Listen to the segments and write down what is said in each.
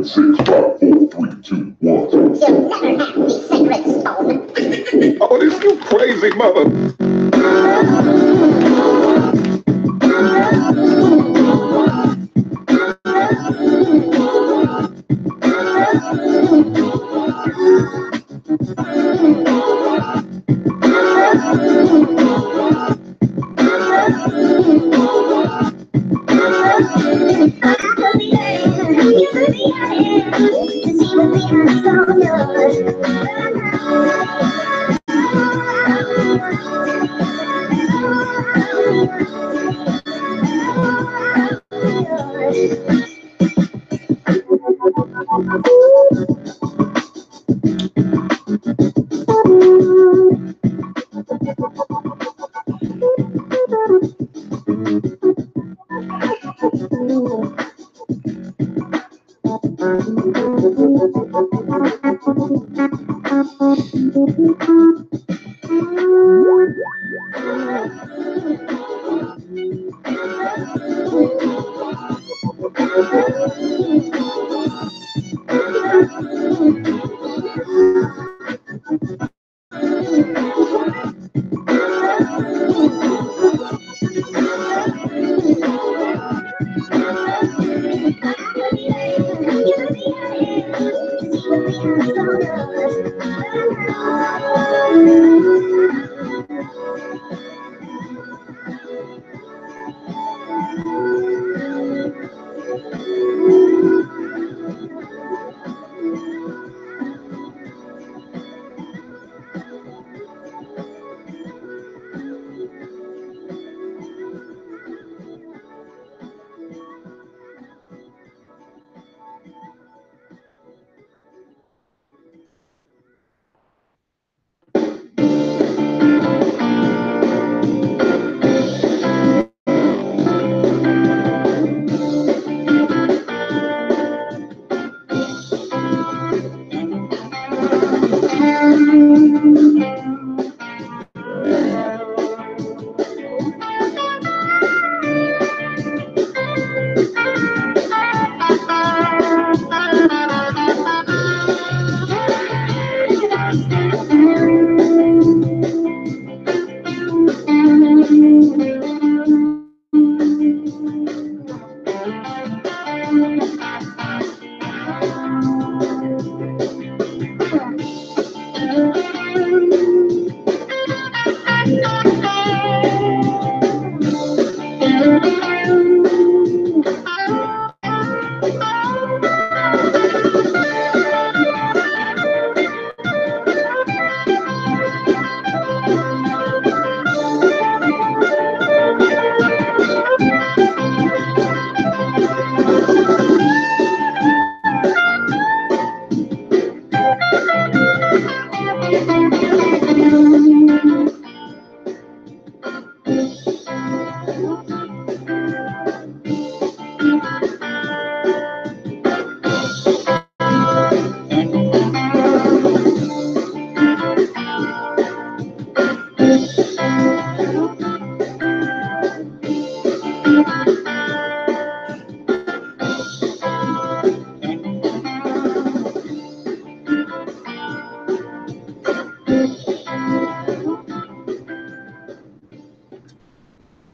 7, 6, 5, 4, 3, 2, 1. You'll never have the sacred stone. Oh, this you crazy mother.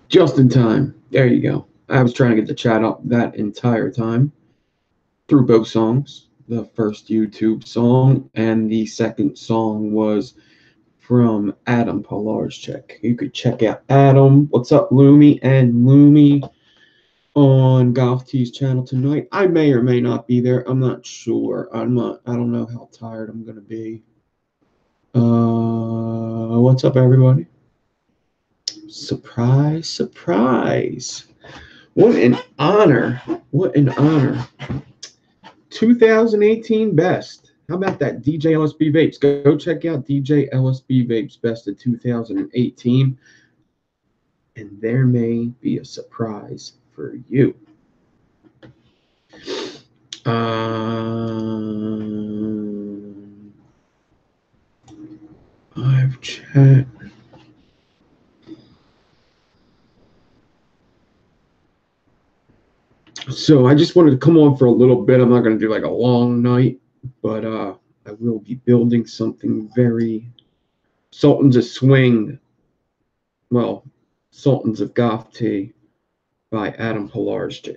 Just in time. There you go. I was trying to get the chat up that entire time through both songs. The first YouTube song and the second song was from Adam Polarczyk. You could check out Adam. What's up, Loomy and Loomy on Golf T's channel tonight. I may or may not be there. I'm not sure. I don't know how tired I'm gonna be. What's up, everybody? Surprise, surprise. What an honor. What an honor. 2018 best. How about that? DJ LSB Vapes. Go check out DJ LSB Vapes best of 2018. And there may be a surprise for you. Live chat. So I just wanted to come on for a little bit. I'm not going to do like a long night, but I will be building something very Sultans of Swing. Well, Sultans of Goth Tea by Adam Pilarczyk.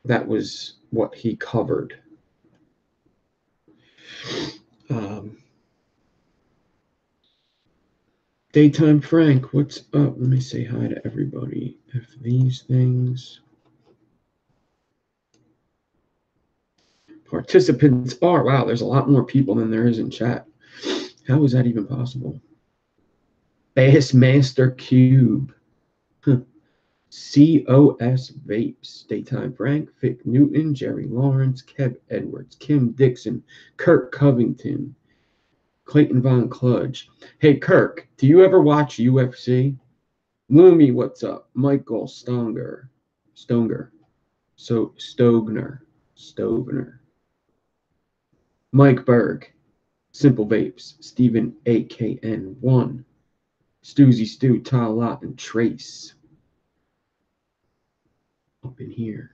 That was what he covered. Daytime Frank, what's up? Let me say hi to everybody. If these things. Participants are, wow, there's a lot more people than there is in chat. How is that even possible? Bassmaster Cube. COS Vapes, Daytime Frank, Vic Newton, Jerry Lawrence, Kev Edwards, Kim Dixon, Kirk Covington, Clayton Von Kludge. Hey, Kirk, do you ever watch UFC? Loomy, what's up? Michael Stonger. So Stogner. Mike Berg. Simple Vapes. Stephen AKN1. Stoozy Stu, Tal Lot, and Trace. Up in here.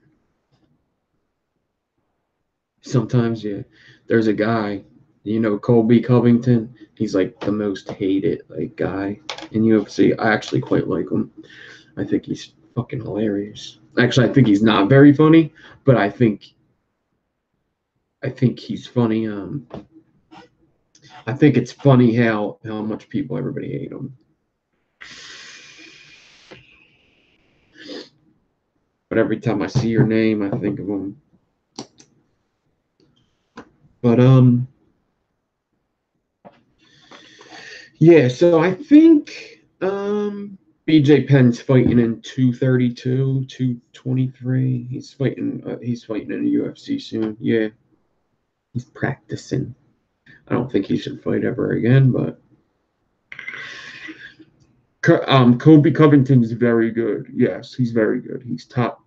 Sometimes there's a guy, Colby Covington. He's like the most hated guy in UFC. I actually quite like him. I think he's fucking hilarious. Actually, I think he's not very funny, but I think he's funny. I think it's funny how much everybody hate him. But every time I see your name, I think of him. But yeah. So I think BJ Penn's fighting in 232, 223. He's fighting in the UFC soon. Yeah, he's practicing. I don't think he should fight ever again, but Colby Covington is very good. Yes, he's very good. He's top.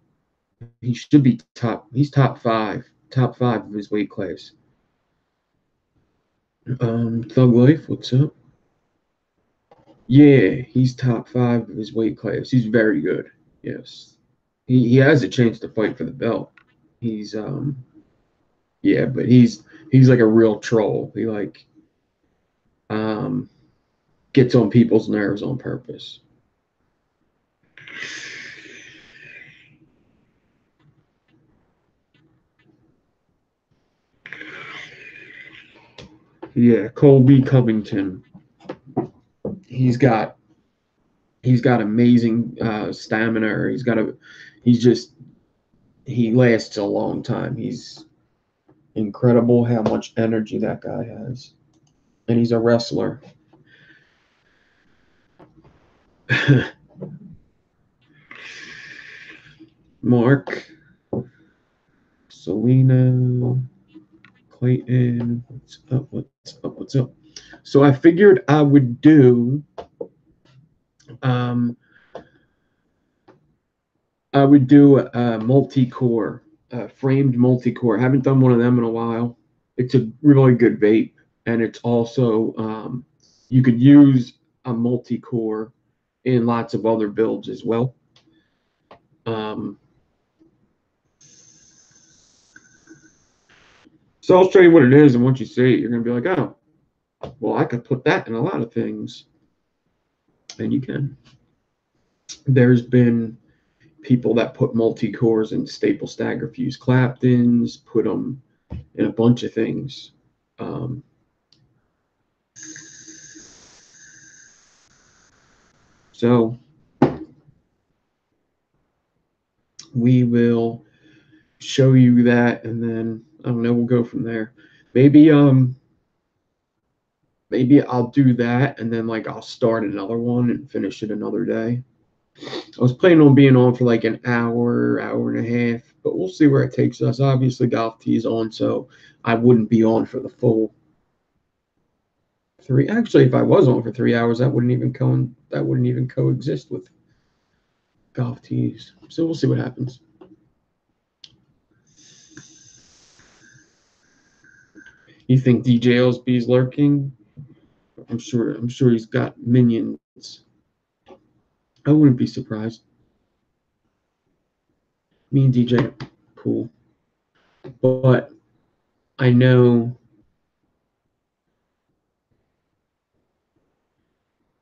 He should be top. He's top five of his weight class. Thug Life, what's up? Yeah, he's top 5 of his weight class. He's very good. Yes, he has a chance to fight for the belt. He's yeah, but he's like a real troll. He gets on people's nerves on purpose. Yeah, Colby Covington. He's got amazing stamina. He lasts a long time. He's incredible how much energy that guy has. And he's a wrestler. Mark, Selena, Clayton, what's up? So I figured I would do a multi-core, framed multi-core. I haven't done one of them in a while. It's a really good vape, and it's also you could use a multi-core in lots of other builds as well. So I'll show you what it is, and once you see it, you're going to be like, oh, well, I could put that in a lot of things. And you can. There's been people that put multi-cores in staple stagger fuse Claptons, put them in a bunch of things. So we will show you that, and then I don't know, we'll go from there. Maybe I'll do that, and then I'll start another one and finish it another day. I was planning on being on for an hour and a half, but we'll see where it takes us. Obviously, Golf Tea is on, so I wouldn't be on for the full 3. Actually, if I was on for 3 hours, that wouldn't even coexist with Golf Teas. So we'll see what happens. You think DJ LSB's lurking? I'm sure he's got minions. I wouldn't be surprised. Me and DJ cool. But I know,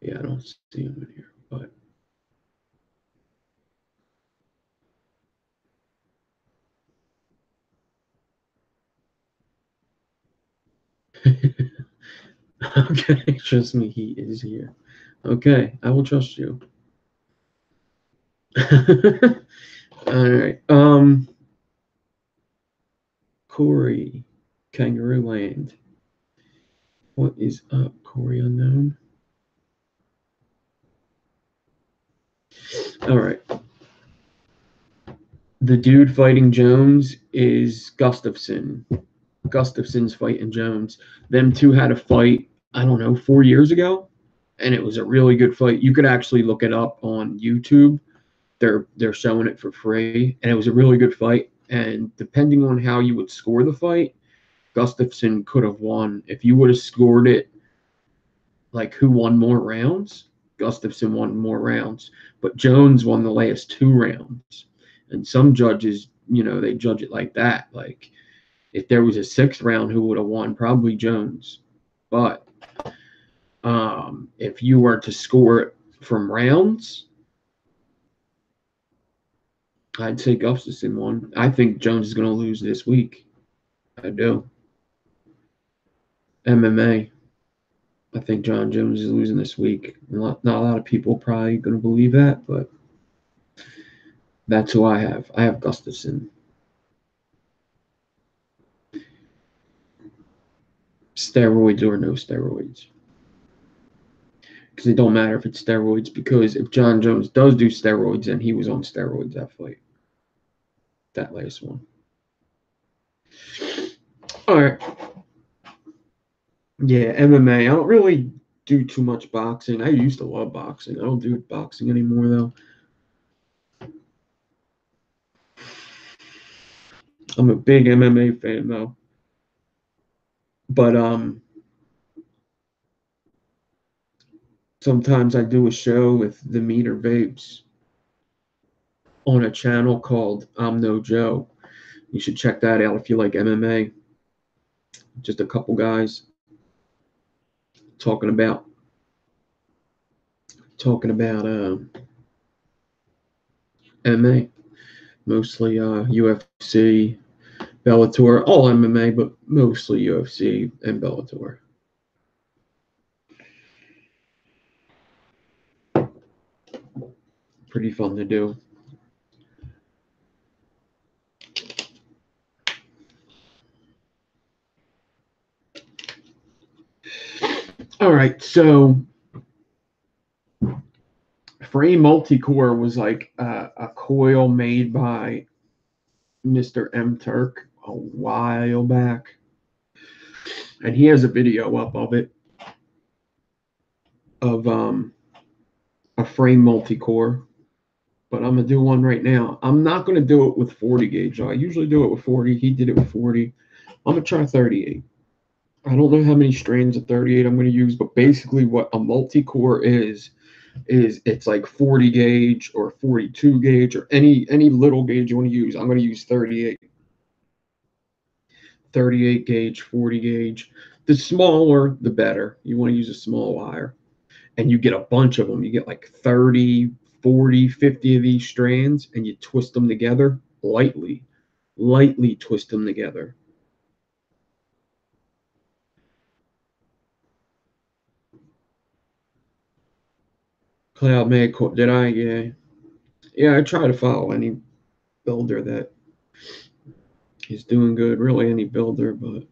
yeah, I don't see him in here, but okay, trust me, he is here. Okay, I will trust you. All right. Corey, Kangaroo Land. What is up, Corey Unknown? All right. The dude fighting Jones is Gustafson. Gustafson's fighting Jones. Them two had a fight, I don't know, 4 years ago, and it was a really good fight. You could actually look it up on YouTube. They're showing it for free, and it was a really good fight. And depending on how you would score the fight, Gustafson could have won. If you would have scored it like who won more rounds, Gustafson won more rounds, but Jones won the last 2 rounds. And some judges, they judge it like that. Like if there was a 6th round, who would have won? Probably Jones. But if you were to score it from rounds, I'd say Gustafson won. I think Jones is going to lose this week. I do. MMA. I think John Jones is losing this week. Not a lot of people probably going to believe that, but that's who I have. I have Gustafson. Steroids or no steroids. Because it don't matter if it's steroids, because if John Jones does do steroids, then he was on steroids that fight. That last one. All right. Yeah, MMA. I don't really do too much boxing. I used to love boxing. I don't do boxing anymore, though. I'm a big MMA fan, though. But sometimes I do a show with the Meter Babes on a channel called I'm No Joe. You should check that out if you like MMA. Just a couple guys talking about MMA, mostly UFC, Bellator, all MMA, but mostly UFC and Bellator. Pretty fun to do. All right, so Frame Multicore was like a coil made by Mr. M. Turk a while back, and he has a video up of it of a Frame Multicore, but I'm gonna do one right now. I'm not gonna do it with 40 gauge. I usually do it with 40. He did it with 40. I'm gonna try 38. I don't know how many strands of 38 I'm gonna use, but basically what a multi-core is it's like 40 gauge or 42 gauge or any little gauge you want to use. I'm going to use 38 gauge, 40 gauge. The smaller the better. You want to use a small wire, and you get a bunch of them. You get like 30, 40, 50 of these strands, and you twist them together lightly twist them together. Cloud Mag, did I? Yeah, I try to follow any builder that is doing good, really any builder, but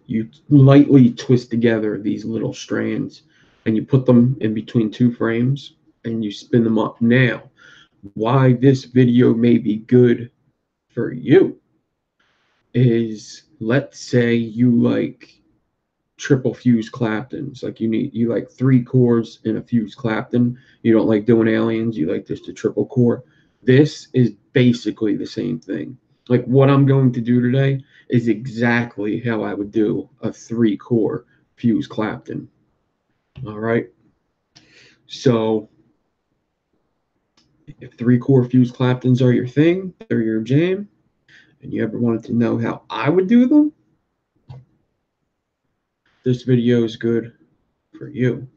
you lightly twist together these little strands and you put them in between 2 frames and you spin them up. Now, why this video may be good for you is, let's say you like triple fuse Claptons, like you like 3 cores in a fuse Clapton. You don't like doing aliens, you like just a triple core. This is basically the same thing. Like what I'm going to do today is exactly how I would do a 3-core fuse Clapton. All right. So If 3-core fused Claptons are your thing, they're your jam, and you ever wanted to know how I would do them, this video is good for you.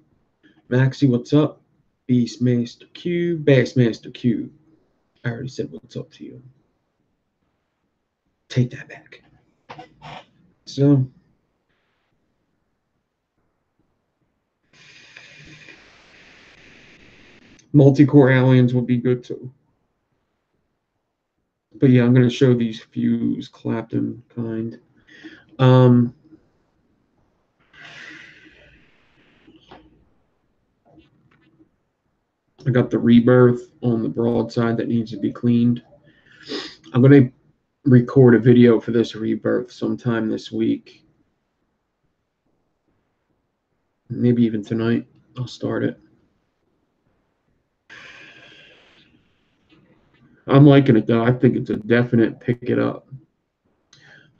Maxie, what's up? Beastmaster Q, Bassmaster Q. I already said what's up to you. Take that back. So, multi-core aliens would be good too. But yeah, I'm going to show these fused Clapton kind. I got the rebirth on the broadside that needs to be cleaned. I'm going to record a video for this rebirth sometime this week. Maybe even tonight. I'll start it. I'm liking it though. I think it's a definite pick it up.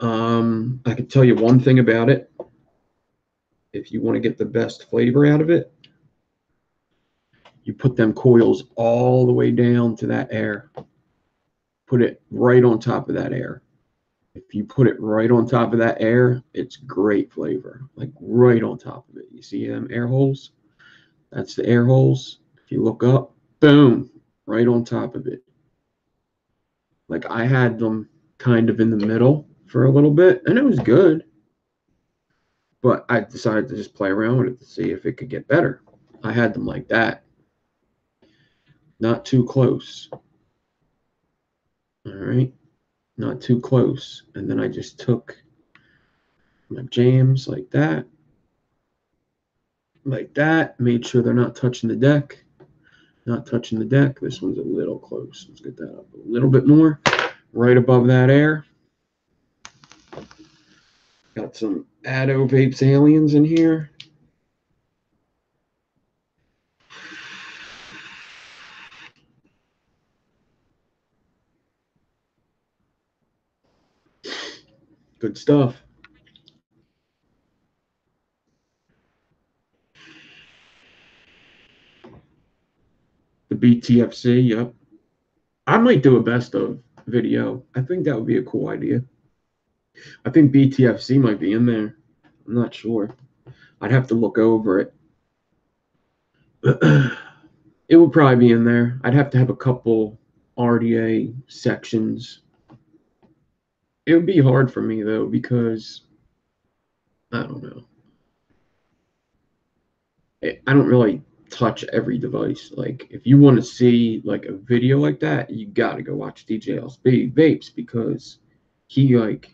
I can tell you one thing about it. If you want to get the best flavor out of it, you put them coils all the way down to that air. Put it right on top of that air. If you put it right on top of that air, it's great flavor. Like right on top of it. You see them air holes? That's the air holes. If you look up, boom, right on top of it. Like I had them kind of in the middle for a little bit, and it was good. But I decided to just play around with it to see if it could get better. I had them like that. Not too close. All right. Not too close. And then I just took my jams like that. Like that. Made sure they're not touching the deck. Not touching the deck. This one's a little close. Let's get that up a little bit more. Right above that air. Got some Addo Vapes Aliens in here. Good stuff. The BTFC, yep. I might do a best of video. I think that would be a cool idea. I think BTFC might be in there. I'm not sure. I'd have to look over it. It would probably be in there. I'd have to have a couple RDA sections. It would be hard for me though because I don't know. I don't really touch every device. Like if you want to see like a video like that, you got to go watch DJ LSB Vapes because he like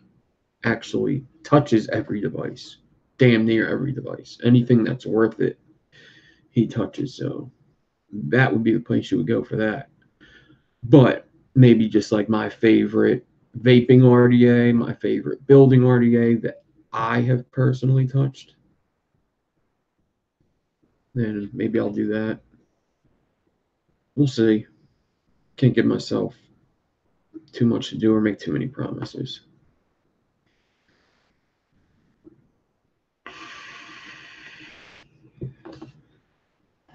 actually touches every device, damn near every device. Anything that's worth it, he touches. So that would be the place you would go for that. But maybe just like my favorite vaping RDA, my favorite building RDA that I have personally touched, then maybe I'll do that. We'll see. Can't give myself too much to do or make too many promises.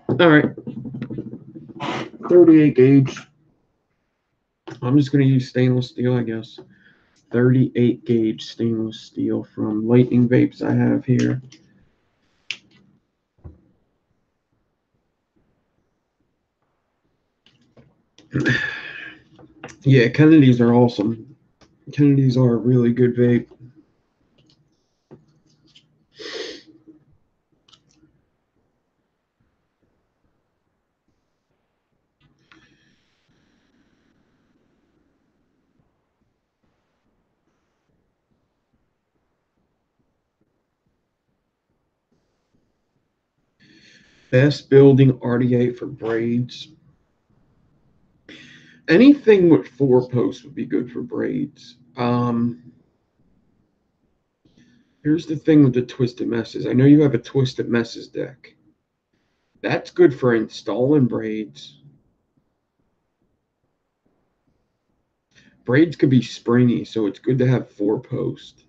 All right. 38 gauge. I'm just going to use stainless steel, I guess. 38 gauge stainless steel from Lightning Vapes I have here. Yeah, Kennedy's are awesome. Kennedy's are a really good vape. Best building RDA for braids. Anything with 4 posts would be good for braids. Here's the thing with the Twisted Messes. I know you have a Twisted Messes deck. That's good for installing braids. Braids could be springy, so it's good to have 4 posts.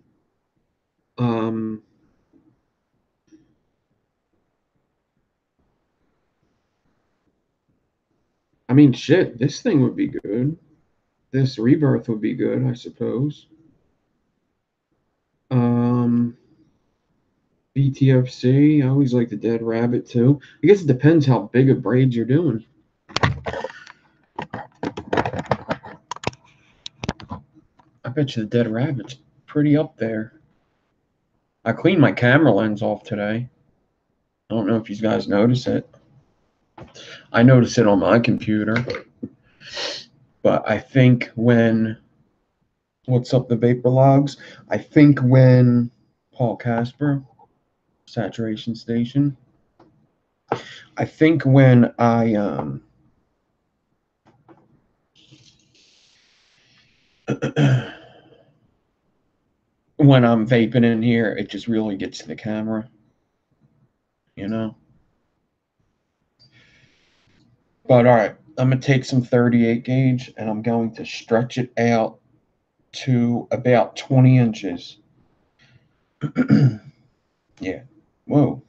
I mean, shit, this thing would be good. This rebirth would be good, I suppose. BTFC, I always like the dead rabbit too. I guess it depends how big of braids you're doing. I bet you the dead rabbit's pretty up there. I cleaned my camera lens off today. I don't know if you guys notice it. I notice it on my computer. But I think when, what's up the vapor logs? I think when Paul Casper, saturation station, I think when when I'm vaping in here, it just really gets to the camera, you know? But all right, I'm going to take some 38 gauge and I'm going to stretch it out to about 20 inches. Yeah. Whoa.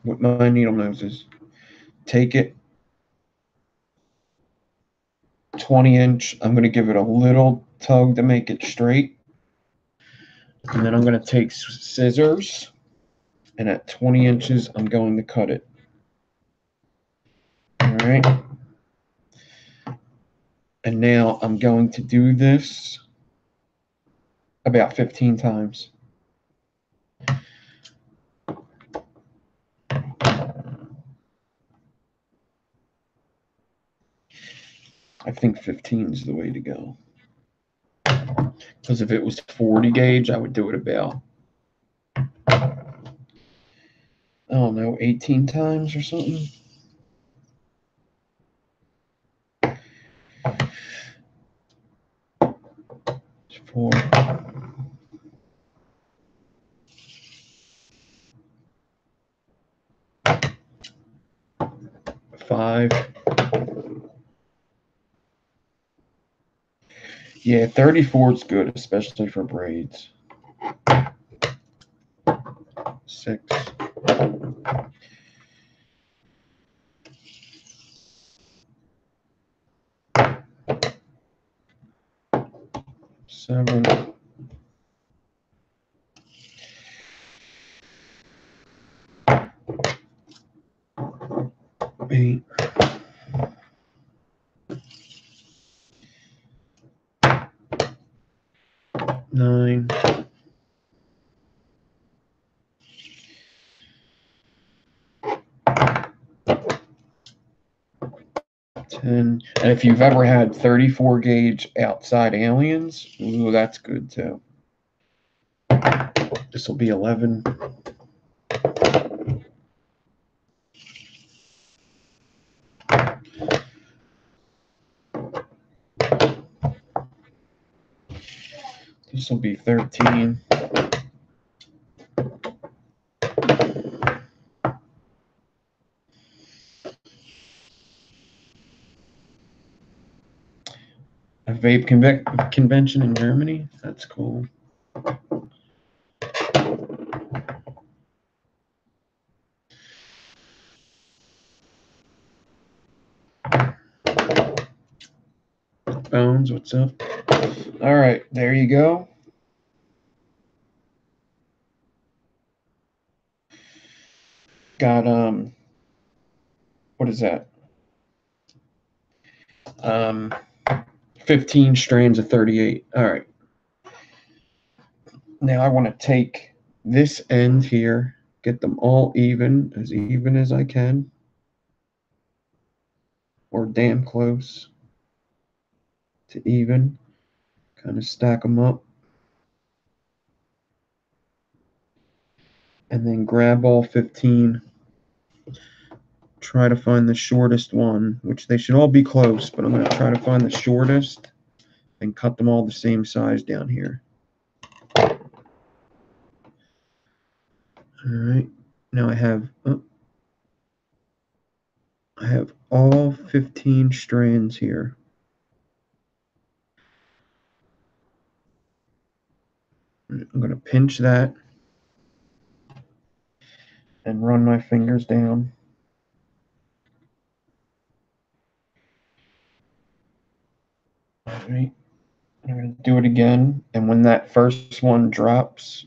With my needle noses. Take it 20 inch. I'm going to give it a little tug to make it straight. And then I'm going to take scissors. And at 20 inches, I'm going to cut it. All right. And now I'm going to do this about 15 times. I think 15 is the way to go. Because if it was 40 gauge, I would do it about, I don't know, 18 times or something. Four. 5. Yeah, 34 is good, especially for braids. 6. 7. 8. 9. 10. And if you've ever had 34 gauge outside aliens, ooh, that's good too. This will be 11. This will be 13. A vape convention in Germany? That's cool. Bones, what's up? All right, there you go. Got, what is that? 15 strands of 38. All right. Now I want to take this end here, get them all even as I can, or damn close to even. Kind of stack them up. And then grab all 15. Try to find the shortest one, which they should all be close, but I'm going to try to find the shortest and cut them all the same size down here. All right. Now I have all 15 strands here. I'm going to pinch that. and run my fingers down. All right, I'm going to do it again, and when that first one drops,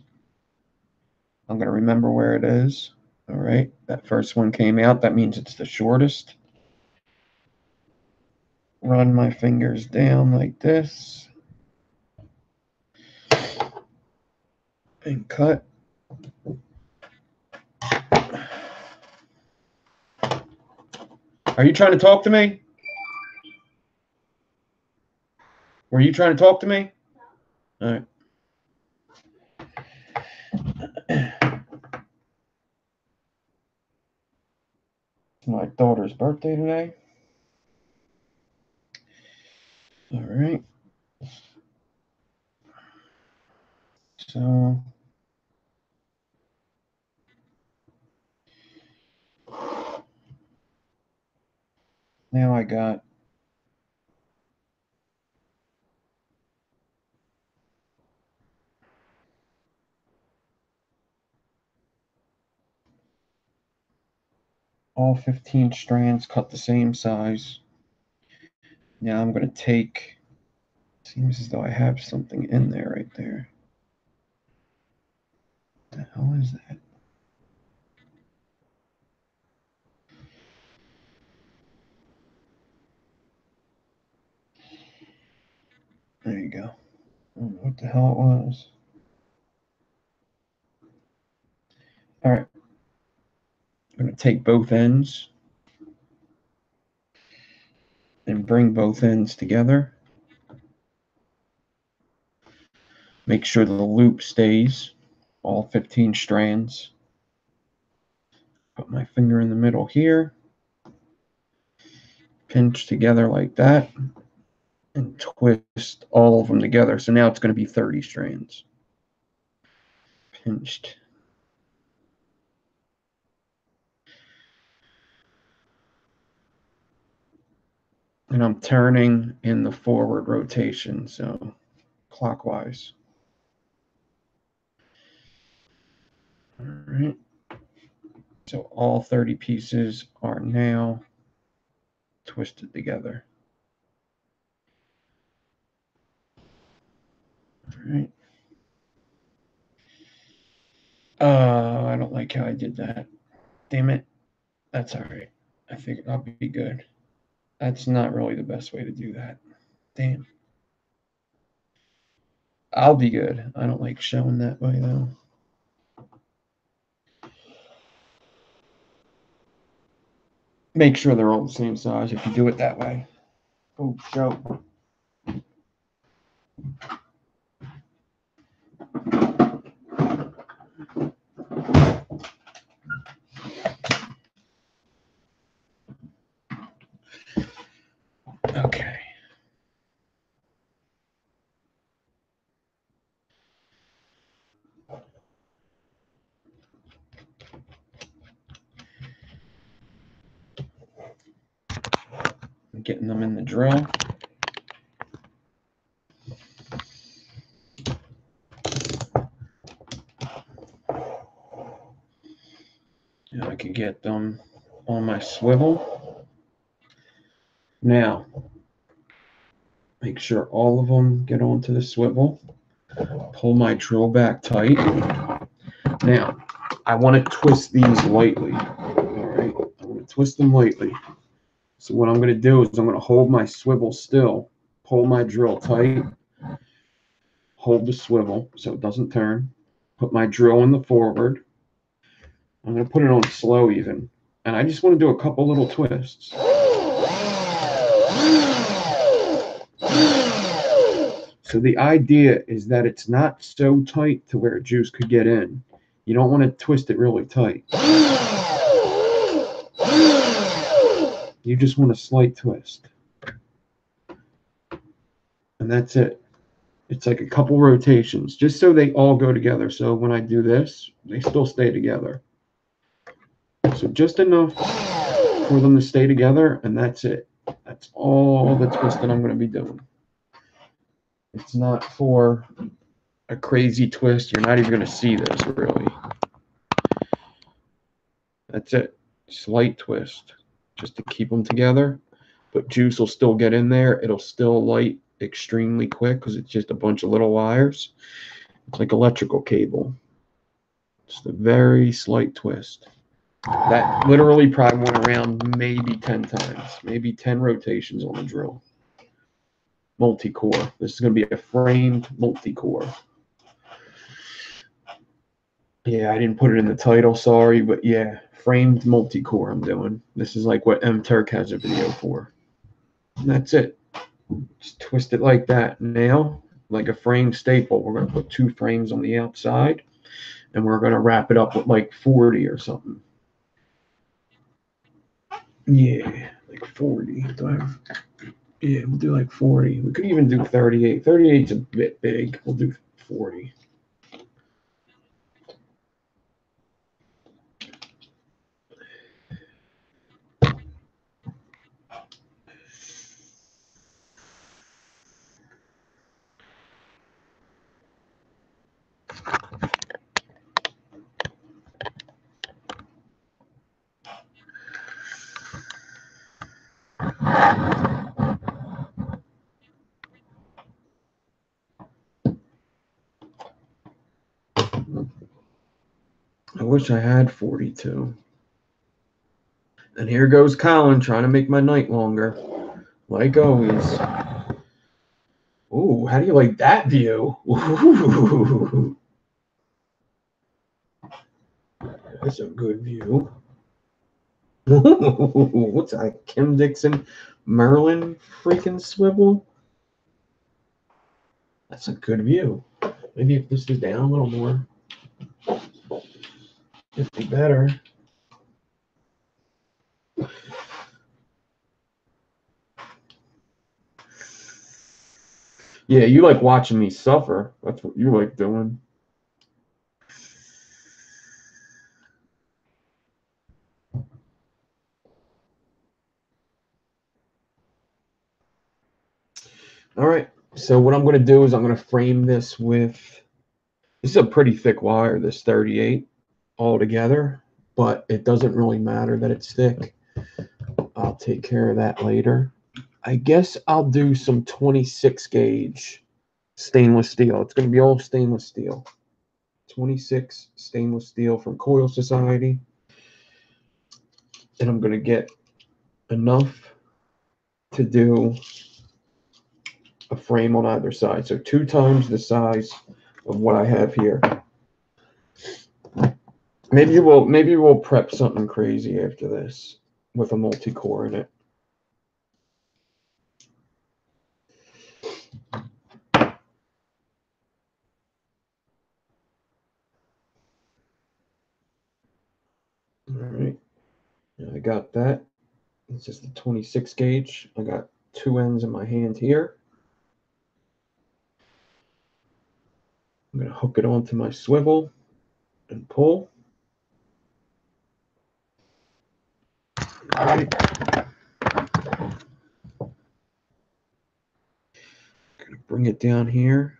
I'm going to remember where it is. All right, that first one came out. That means it's the shortest. Run my fingers down like this and cut. Are you trying to talk to me? Were you trying to talk to me? All right. It's my daughter's birthday today. All right. So now I got all 15 strands cut the same size. Now I'm going to take, seems as though I have something in there right there. What the hell is that? There you go. I don't know what the hell it was. All right. I'm going to take both ends and bring both ends together. Make sure the loop stays, all 15 strands. Put my finger in the middle here. Pinch together like that. And twist all of them together. So now it's going to be 30 strands. Pinched. And I'm turning in the forward rotation, so clockwise. All right. So all 30 pieces are now twisted together. All right. I don't like how I did that. Damn it. That's all right. I think I'll be good. That's not really the best way to do that. Damn. I'll be good. I don't like showing that way, though. Make sure they're all the same size if you do it that way. Oh, show. Okay. I'm getting them in the drill. And I can get them on my swivel. Now, make sure all of them get onto the swivel. Pull my drill back tight. Now, I want to twist these lightly. All right, I'm going to twist them lightly. So what I'm going to do is I'm going to hold my swivel still, pull my drill tight, hold the swivel so it doesn't turn, put my drill in the forward. I'm going to put it on slow even, and I just want to do a couple little twists. So the idea is that it's not so tight to where juice could get in. You don't want to twist it really tight. You just want a slight twist. And that's it. It's like a couple rotations, just so they all go together. So when I do this, they still stay together. So just enough for them to stay together, and that's it. That's all the twisting I'm going to be doing. It's not for a crazy twist. You're not even going to see this, really. That's it. Slight twist just to keep them together. But juice will still get in there. It'll still light extremely quick because it's just a bunch of little wires. It's like electrical cable. Just a very slight twist. That literally probably went around maybe 10 times, maybe 10 rotations on the drill. Multi-core. This is going to be a framed multi-core. Yeah, I didn't put it in the title, sorry, but yeah, framed multi-core I'm doing. This is like what M. Turk has a video for. And that's it. Just twist it like that. Now, like a frame staple, we're going to put 2 frames on the outside, and we're going to wrap it up with like 40 or something. Yeah, like 40. Yeah, we'll do like 40. We could even do 38. 38's a bit big. We'll do 40. I wish I had 42. And here goes Colin trying to make my night longer. Like always. Ooh, how do you like that view? Ooh. That's a good view. What's that? Kim Dixon Merlin freaking swivel? That's a good view. Maybe if this is down a little more, it'd be better. Yeah, you like watching me suffer. That's what you like doing. All right, so what I'm going to do is I'm going to frame this with, this is a pretty thick wire, this 38 altogether, but it doesn't really matter that it's thick. I'll take care of that later. I guess I'll do some 26 gauge stainless steel. It's going to be all stainless steel. 26 stainless steel from Coil Society. And I'm going to get enough to do a frame on either side. So 2 times the size of what I have here. Maybe we'll prep something crazy after this with a multi-core in it. All right, I got that. It's just a 26 gauge. I got 2 ends in my hand here. I'm going to hook it onto my swivel and pull. All right. Going to bring it down here.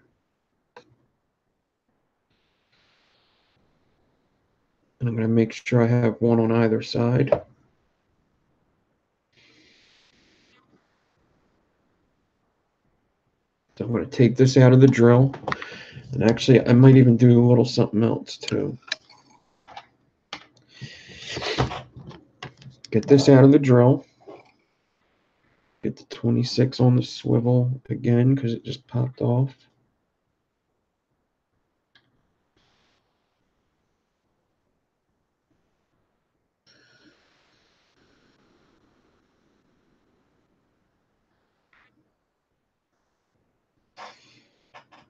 And I'm going to make sure I have one on either side. So I'm going to take this out of the drill. And actually, I might even do a little something else too. Get this out of the drill. Get the 26 on the swivel again because it just popped off.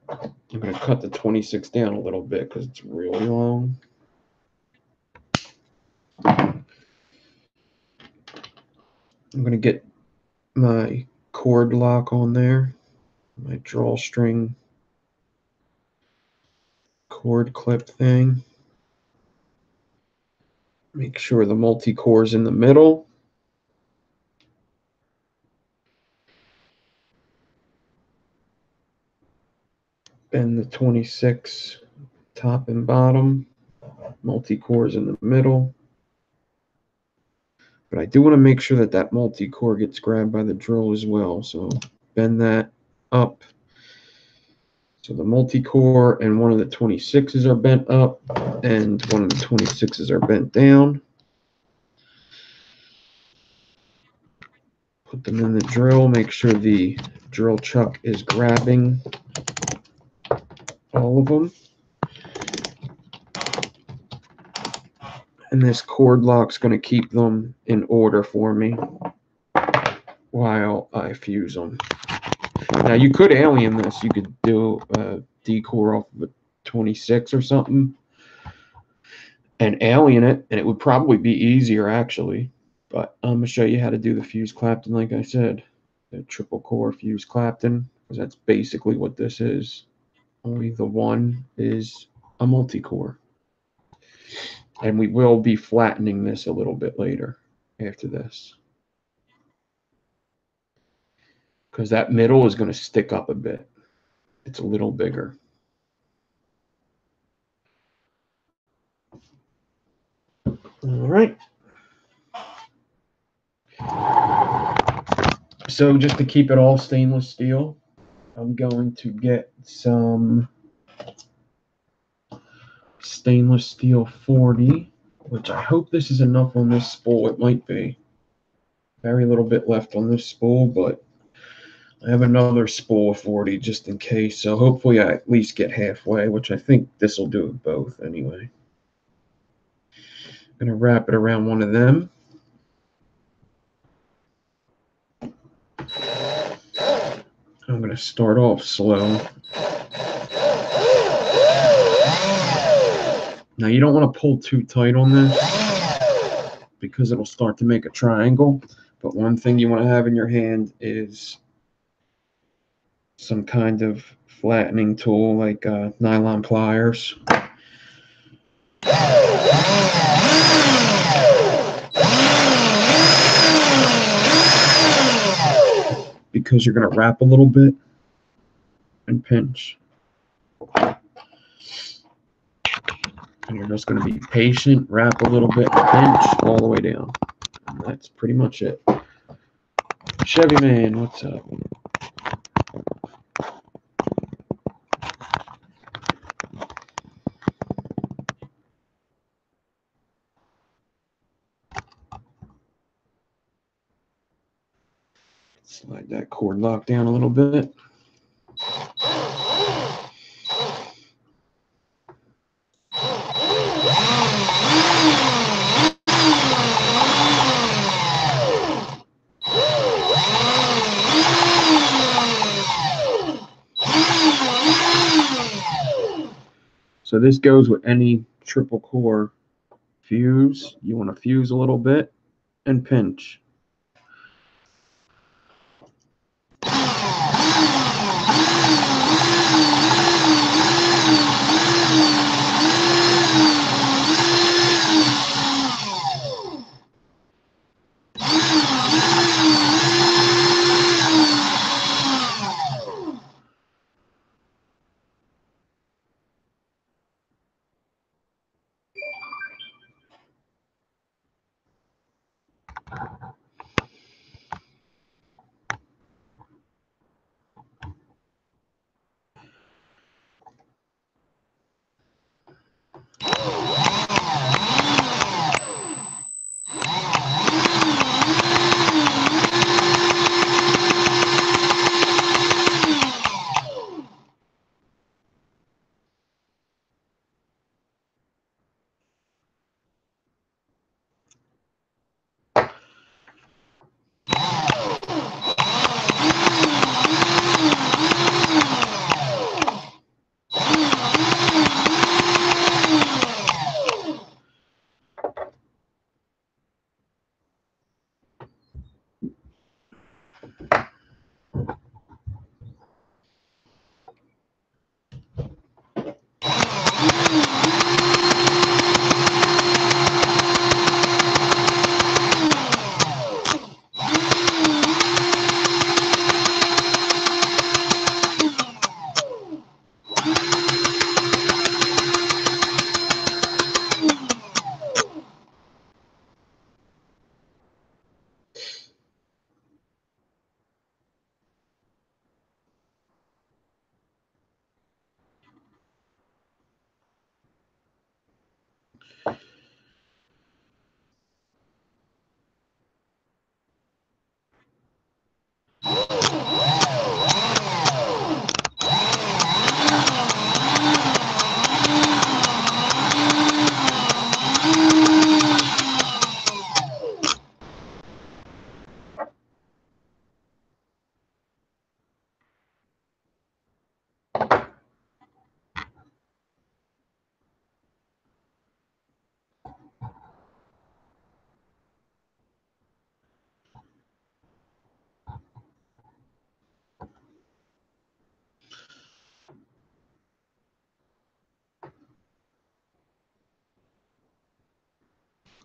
I'm going to cut the 26 down a little bit because it's really long. I'm going to get my cord lock on there, my drawstring cord clip thing. Make sure the multi-core is in the middle. Bend the 26 top and bottom. Multi-core is in the middle. But I do want to make sure that that multi-core gets grabbed by the drill as well. So bend that up. So the multi-core and one of the 26s are bent up, and one of the 26s are bent down. Put them in the drill. Make sure the drill chuck is grabbing all of them. And this cord lock's going to keep them in order for me while I fuse them. Now, you could alien this. You could do a D-core off of a 26 or something and alien it, and it would probably be easier, actually. But I'm going to show you how to do the fuse Clapton, like I said. The triple core fuse Clapton, because that's basically what this is. Only the one is a multi-core. And we will be flattening this a little bit later after this, because that middle is going to stick up a bit. It's a little bigger. All right. So just to keep it all stainless steel, I'm going to get some stainless steel 40, which I hope this is enough on this spool. It might be. Very little bit left on this spool, but I have another spool of 40 just in case. So hopefully I at least get halfway, which I think this will do both anyway. I'm going to wrap it around one of them. I'm going to start off slow. Now you don't want to pull too tight on this because it'll start to make a triangle. But one thing you want to have in your hand is some kind of flattening tool like nylon pliers. Because you're going to wrap a little bit and pinch. And you're just going to be patient, wrap a little bit, and pinch all the way down. And that's pretty much it. Chevy Man, what's up? Slide that cord lock down a little bit. So this goes with any triple core fuse. You want to fuse a little bit and pinch.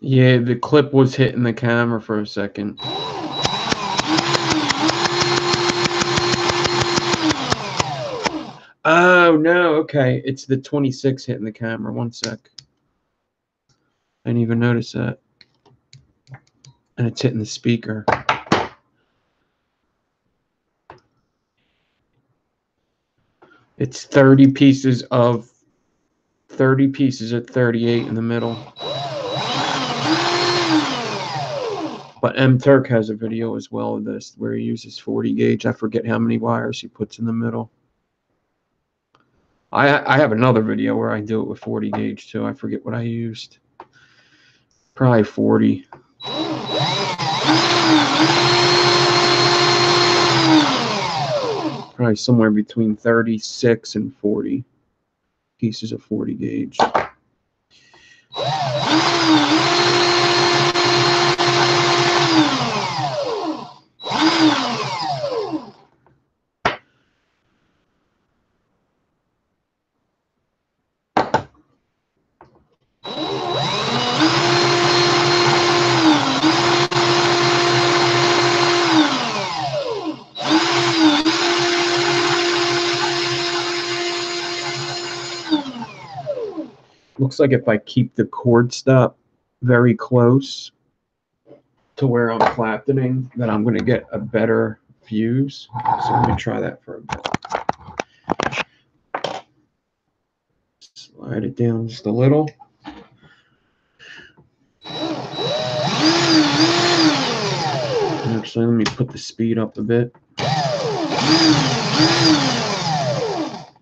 Yeah, the clip was hitting the camera for a second. Oh, no, okay. It's the 26 hitting the camera. One sec. I didn't even notice that. And it's hitting the speaker. It's 30 pieces of 38 in the middle. But M Turk has a video as well of this where he uses 40 gauge. I forget how many wires he puts in the middle. I have another video where I do it with 40 gauge too. I forget what I used. Probably 40. Probably somewhere between 36 and 40 pieces of 40 gauge. Looks like if I keep the cord stop very close to where I'm flattening, then I'm going to get a better fuse. So let me try that for a bit. Slide it down just a little. Actually, let me put the speed up a bit.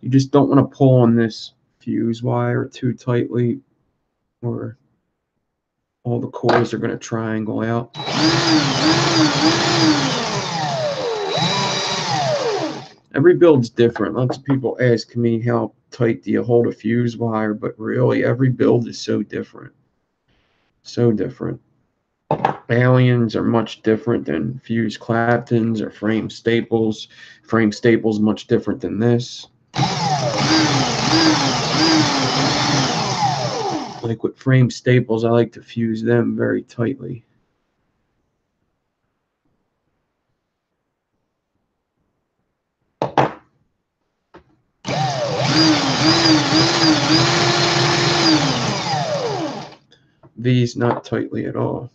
You just don't want to pull on this fuse wire too tightly, or all the coils are going to triangle out. Every build's different. Lots of people ask me how tight do you hold a fuse wire, but really every build is so different. So different. Aliens are much different than fuse Claptons or frame staples. Frame staples much different than this. Like with frame staples, I like to fuse them very tightly. These not tightly at all.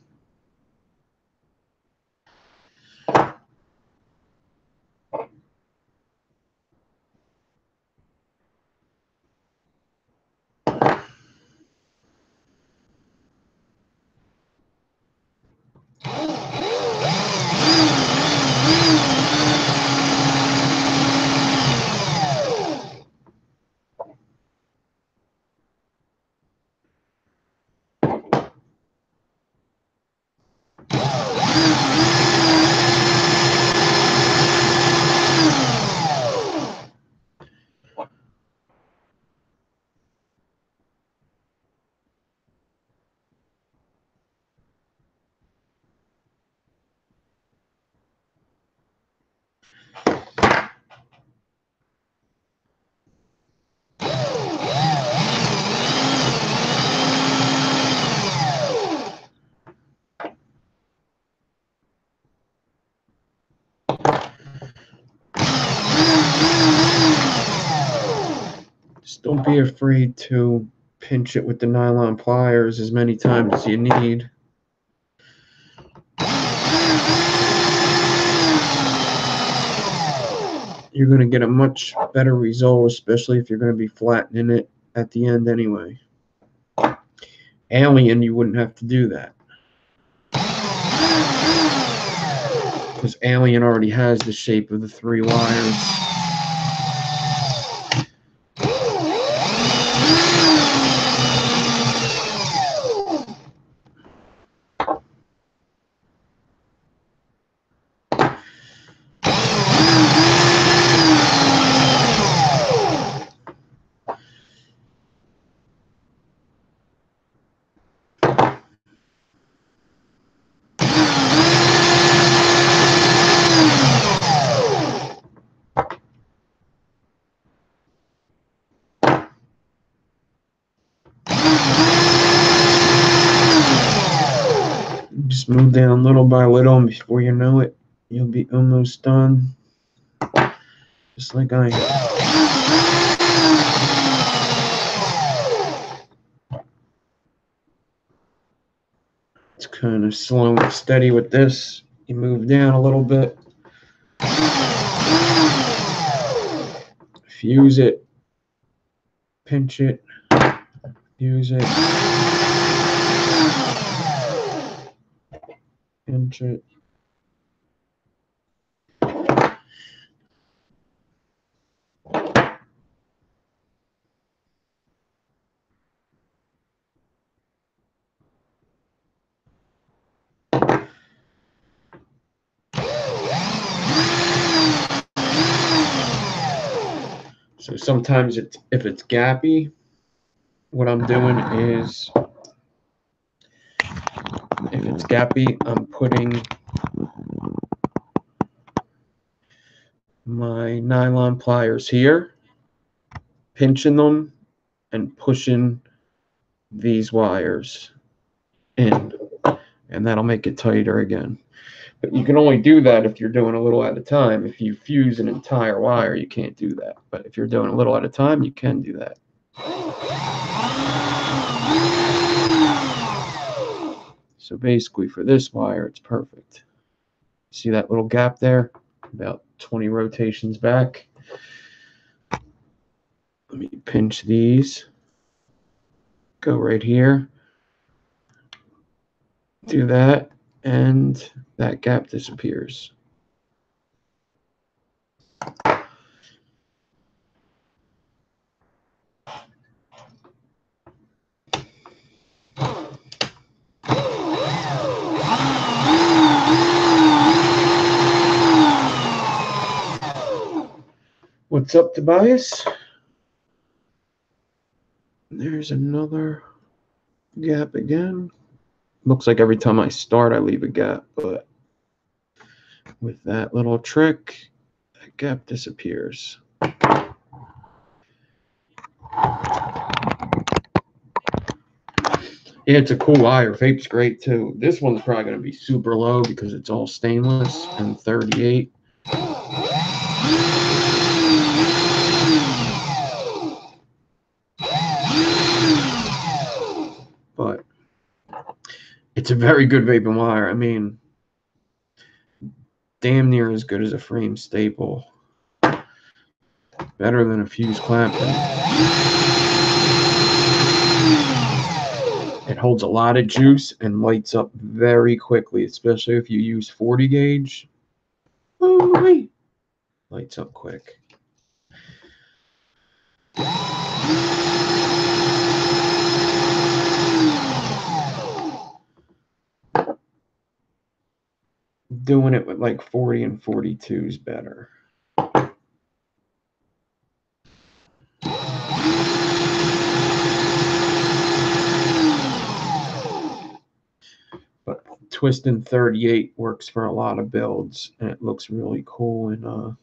Just don't be afraid to pinch it with the nylon pliers as many times as you need. You're going to get a much better result, especially if you're going to be flattening it at the end anyway. Alien, you wouldn't have to do that, because Alien already has the shape of the 3 wires. Just move down little by little, and before you know it, you'll be almost done. Just like I am. It's kind of slow and steady with this. You move down a little bit. Fuse it. Pinch it. Fuse it. Pinch it. So sometimes if it's gappy, what I'm doing is, if it's gappy, I'm putting my nylon pliers here, pinching them, and pushing these wires in, and that'll make it tighter again. But you can only do that if you're doing a little at a time. If you fuse an entire wire, you can't do that. But if you're doing a little at a time, you can do that. So basically for this wire, it's perfect. See that little gap there? About 20 rotations back. Let me pinch these. Go right here. Do that, and that gap disappears. What's up, Tobias? There's another gap again. Looks like every time I start, I leave a gap, but with that little trick, that gap disappears. Yeah, it's a cool wire. Vape's great too. This one's probably going to be super low because it's all stainless and 38. But it's a very good vaping wire. I mean, damn near as good as a frame staple. Better than a fuse clamping. It holds a lot of juice and lights up very quickly, especially if you use 40 gauge. Oh, lights up quick. Doing it with like 40 and 42 is better. But twisting 38 works for a lot of builds, and it looks really cool in a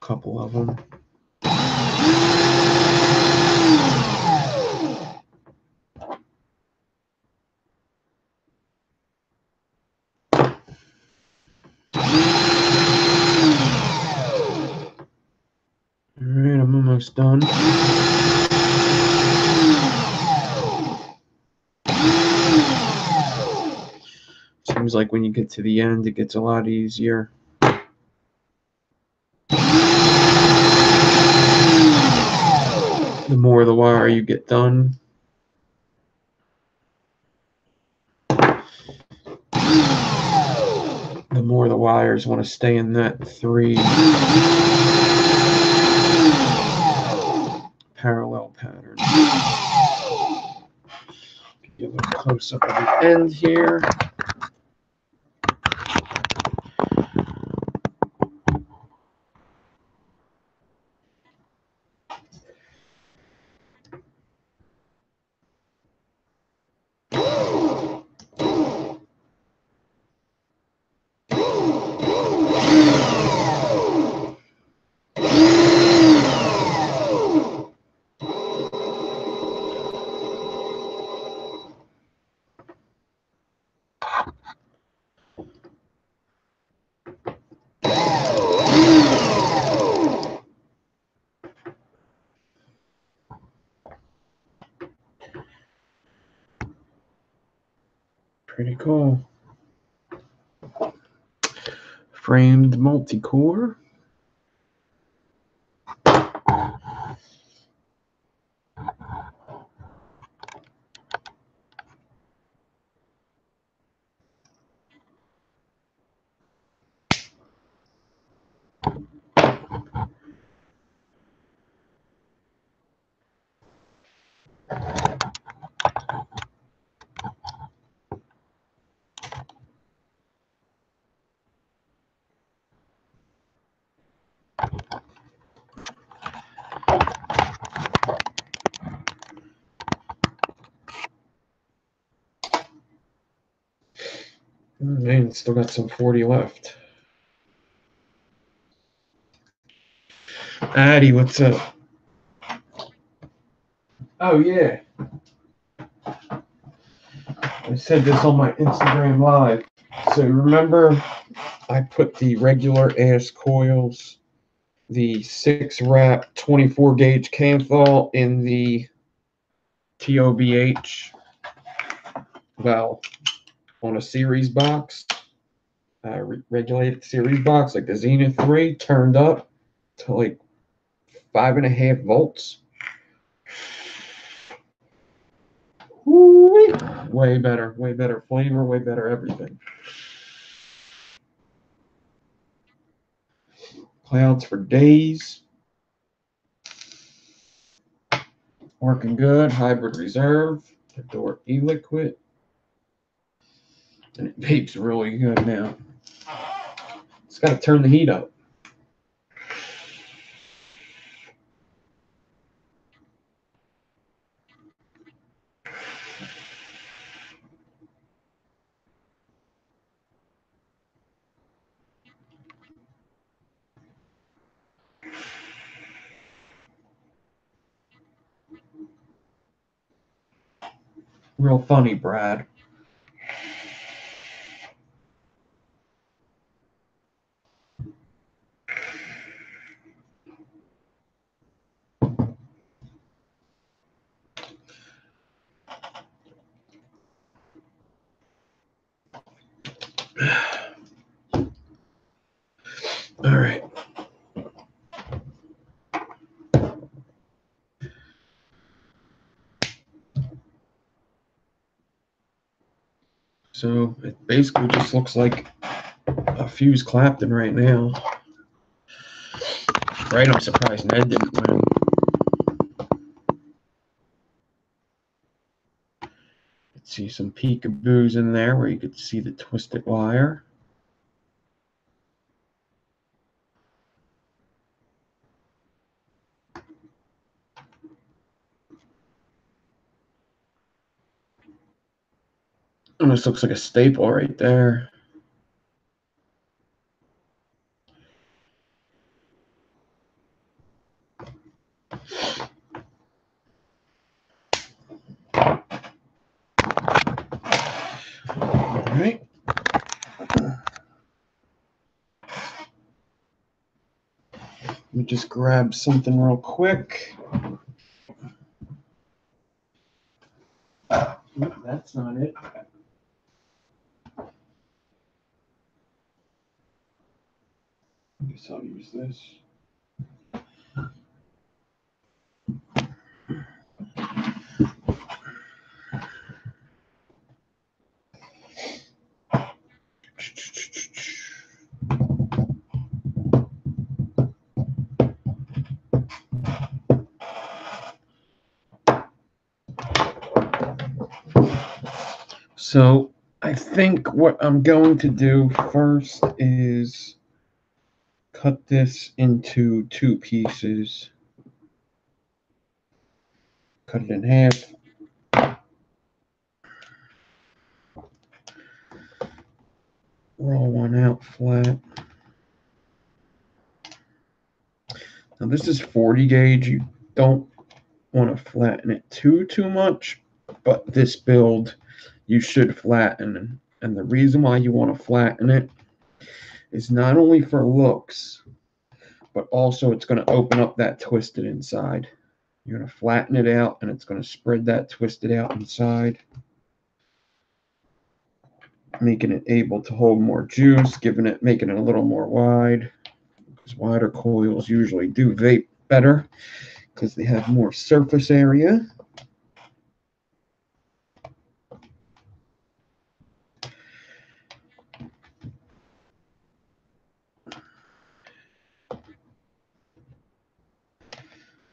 couple of them. Alright, I'm almost done. Seems like when you get to the end, it gets a lot easier. The more the wire you get done, the more the wires want to stay in that 3 parallel pattern. Give a close up of the end here. Pretty cool. Framed multi-core. Man, still got some 40 left. Addy, what's up? Oh, yeah. I said this on my Instagram Live. So remember, I put the regular ass coils, the 6-wrap 24 gauge Canthal in the TOBH, well, on a series box, regulated series box, like the Zenith 3, turned up to like 5.5 volts. Woo-wee. Way better flavor, way better everything. Clouds for days. Working good. Hybrid reserve. Adore e-liquid. And it vapes really good now. It's got to turn the heat up. Real funny, Brad. All right. So it basically just looks like a fuse Clapton right now. Right, I'm surprised Ned didn't win. Let's see some peekaboos in there where you could see the twisted wire. Almost looks like a staple right there. All right. Let me just grab something real quick. Nope, that's not it. I guess I'll use this. So I think what I'm going to do first is cut this into 2 pieces. Cut it in half. Roll one out flat. Now this is 40 gauge. You don't want to flatten it too much, but this build you should flatten. And the reason why you want to flatten it is not only for looks, but also it's going to open up that twisted inside. You're going to flatten it out, and it's going to spread that twisted out inside. making it able to hold more juice, making it a little more wide. Because wider coils usually do vape better because they have more surface area.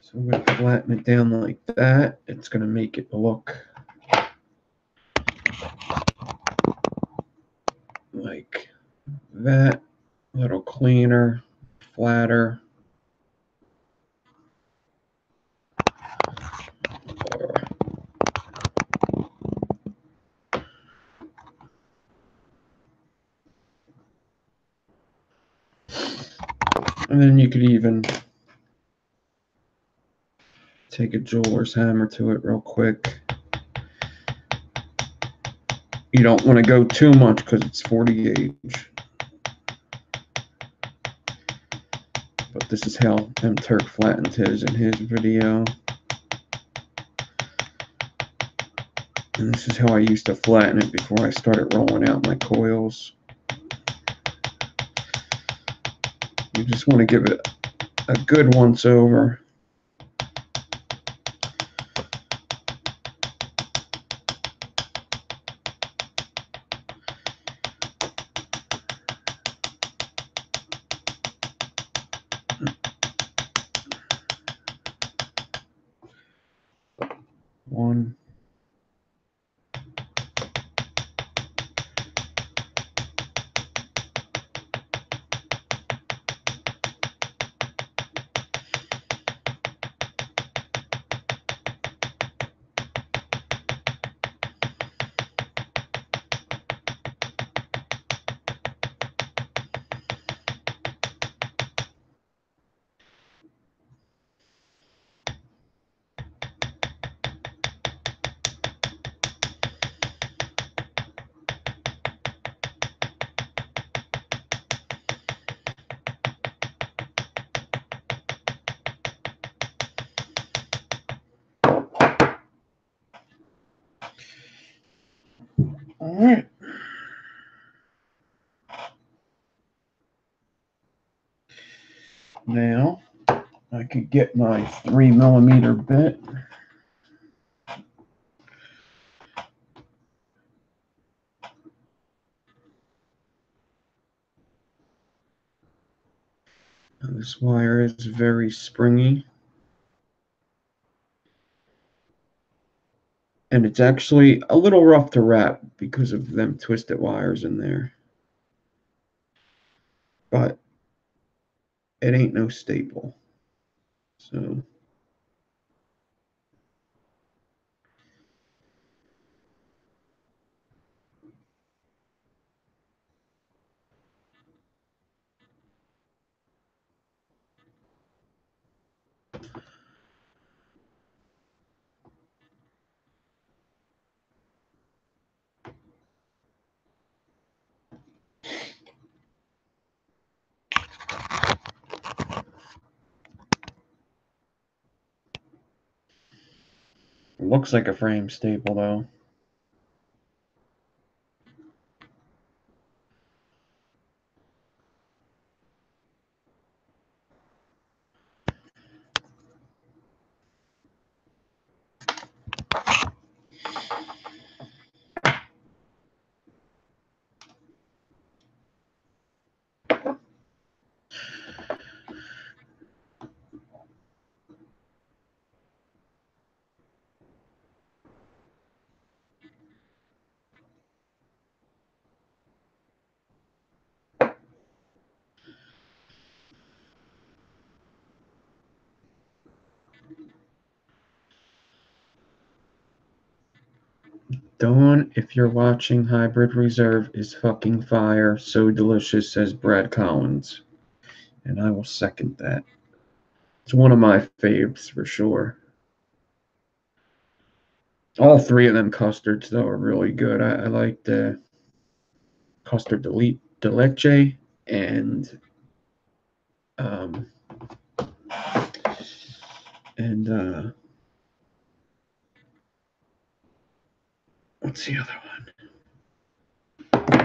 So I'm going to flatten it down like that. It's going to make it look like that, a little cleaner, flatter. And then you could even take a jeweler's hammer to it real quick. You don't want to go too much because it's 40 gauge. But this is how M. Turk flattened his in his video. And this is how I used to flatten it before I started rolling out my coils. You just want to give it a good once over. One. All right. Now I could get my 3mm bit. This wire is very springy. And it's actually a little rough to wrap because of them twisted wires in there. But it ain't no staple. So it looks like a frame staple though. Dawn, if you're watching, Hybrid Reserve is fucking fire. So delicious, says Brad Collins. And I will second that. It's one of my faves for sure. All three of them custards, though, are really good. I like the custard de leche and what's the other one?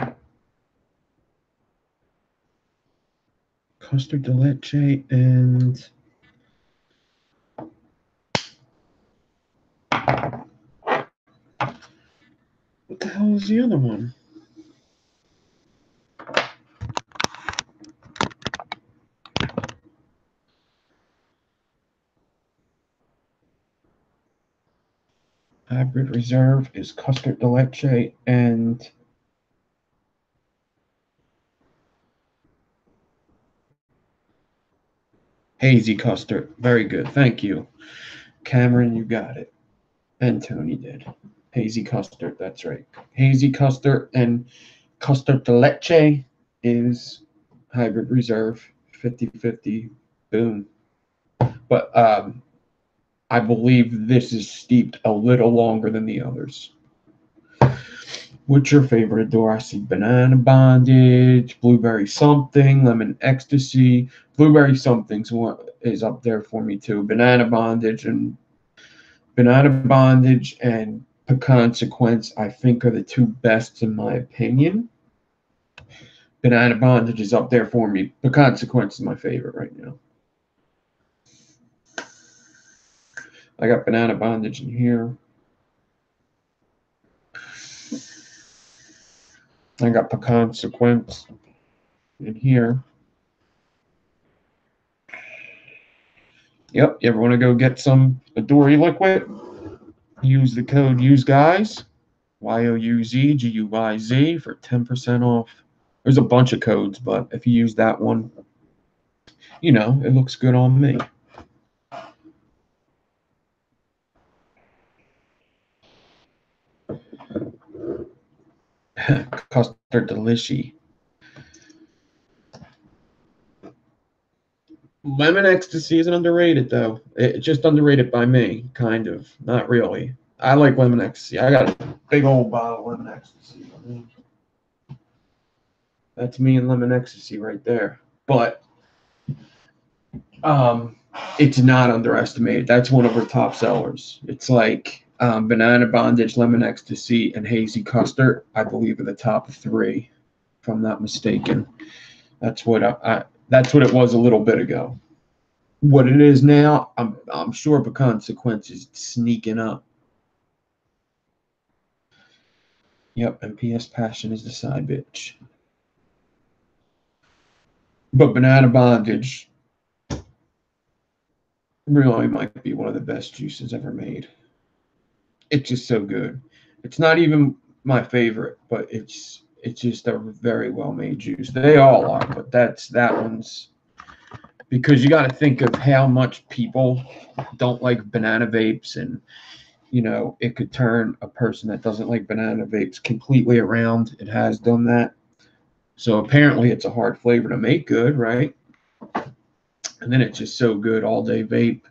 custard de leche, and what the hell is the other one? Hybrid Reserve is custard de leche and hazy custard. Very good. Thank you. Cameron, you got it. And Tony did. Hazy custard, that's right. Hazy custard and custard de leche is Hybrid Reserve. 50-50. Boom. But I believe this is steeped a little longer than the others. What's your favorite Adore? I see Banana Bondage, Blueberry Something, Lemon Ecstasy. Blueberry Something is up there for me too. Banana Bondage and Pecan Sequence, I think, are the two best in my opinion. Banana Bondage is up there for me. Pecan Sequence is my favorite right now. I got Banana Bondage in here. I got Pecan Sequence in here. Yep, you ever want to go get some Adore liquid? Use the code USEGUYS, YOUZGUYZ, for 10% off. There's a bunch of codes, but if you use that one, you know, it looks good on me. Custard Delici. Lemon Ecstasy isn't underrated, though. It's just underrated by me, kind of. Not really. I like Lemon Ecstasy. I got a big old bottle of Lemon Ecstasy. That's me and Lemon Ecstasy right there. But it's not underestimated. That's one of her top sellers. It's like Banana Bondage, Lemon Ecstasy, and Hazy Custard, I believe, are the top three, if I'm not mistaken. That's what that's what it was a little bit ago. What it is now, I'm sure Pecan Sequence is sneaking up. Yep, and PS Passion is the side bitch. But Banana Bondage really might be one of the best juices ever made. It's just so good. It's not even my favorite, but it's just a very well made juice. They all are, but that one's, because you got to think of how much people don't like banana vapes, and you know, it could turn a person that doesn't like banana vapes completely around. It has done that. So apparently it's a hard flavor to make good, right? And then it's just so good all day vape.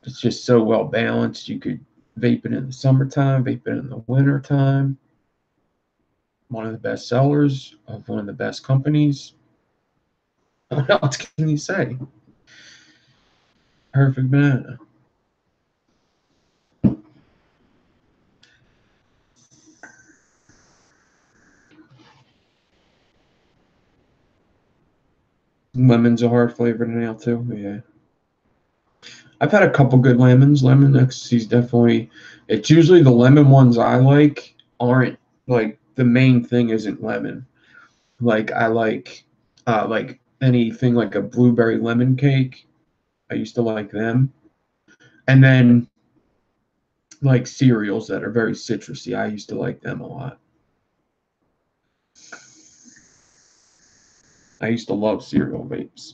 It's just so well balanced. You could vape it in the summertime, vape it in the wintertime. One of the best sellers of one of the best companies. What else can you say? Perfect banana. Lemon's a hard flavor now too. Yeah. I've had a couple good lemons. Lemon Ecstasy's definitely, it's usually the lemon ones I like aren't like, the main thing isn't lemon. Like I like anything like a blueberry lemon cake. I used to like them. And then like cereals that are very citrusy. I used to like them a lot. I used to love cereal vapes.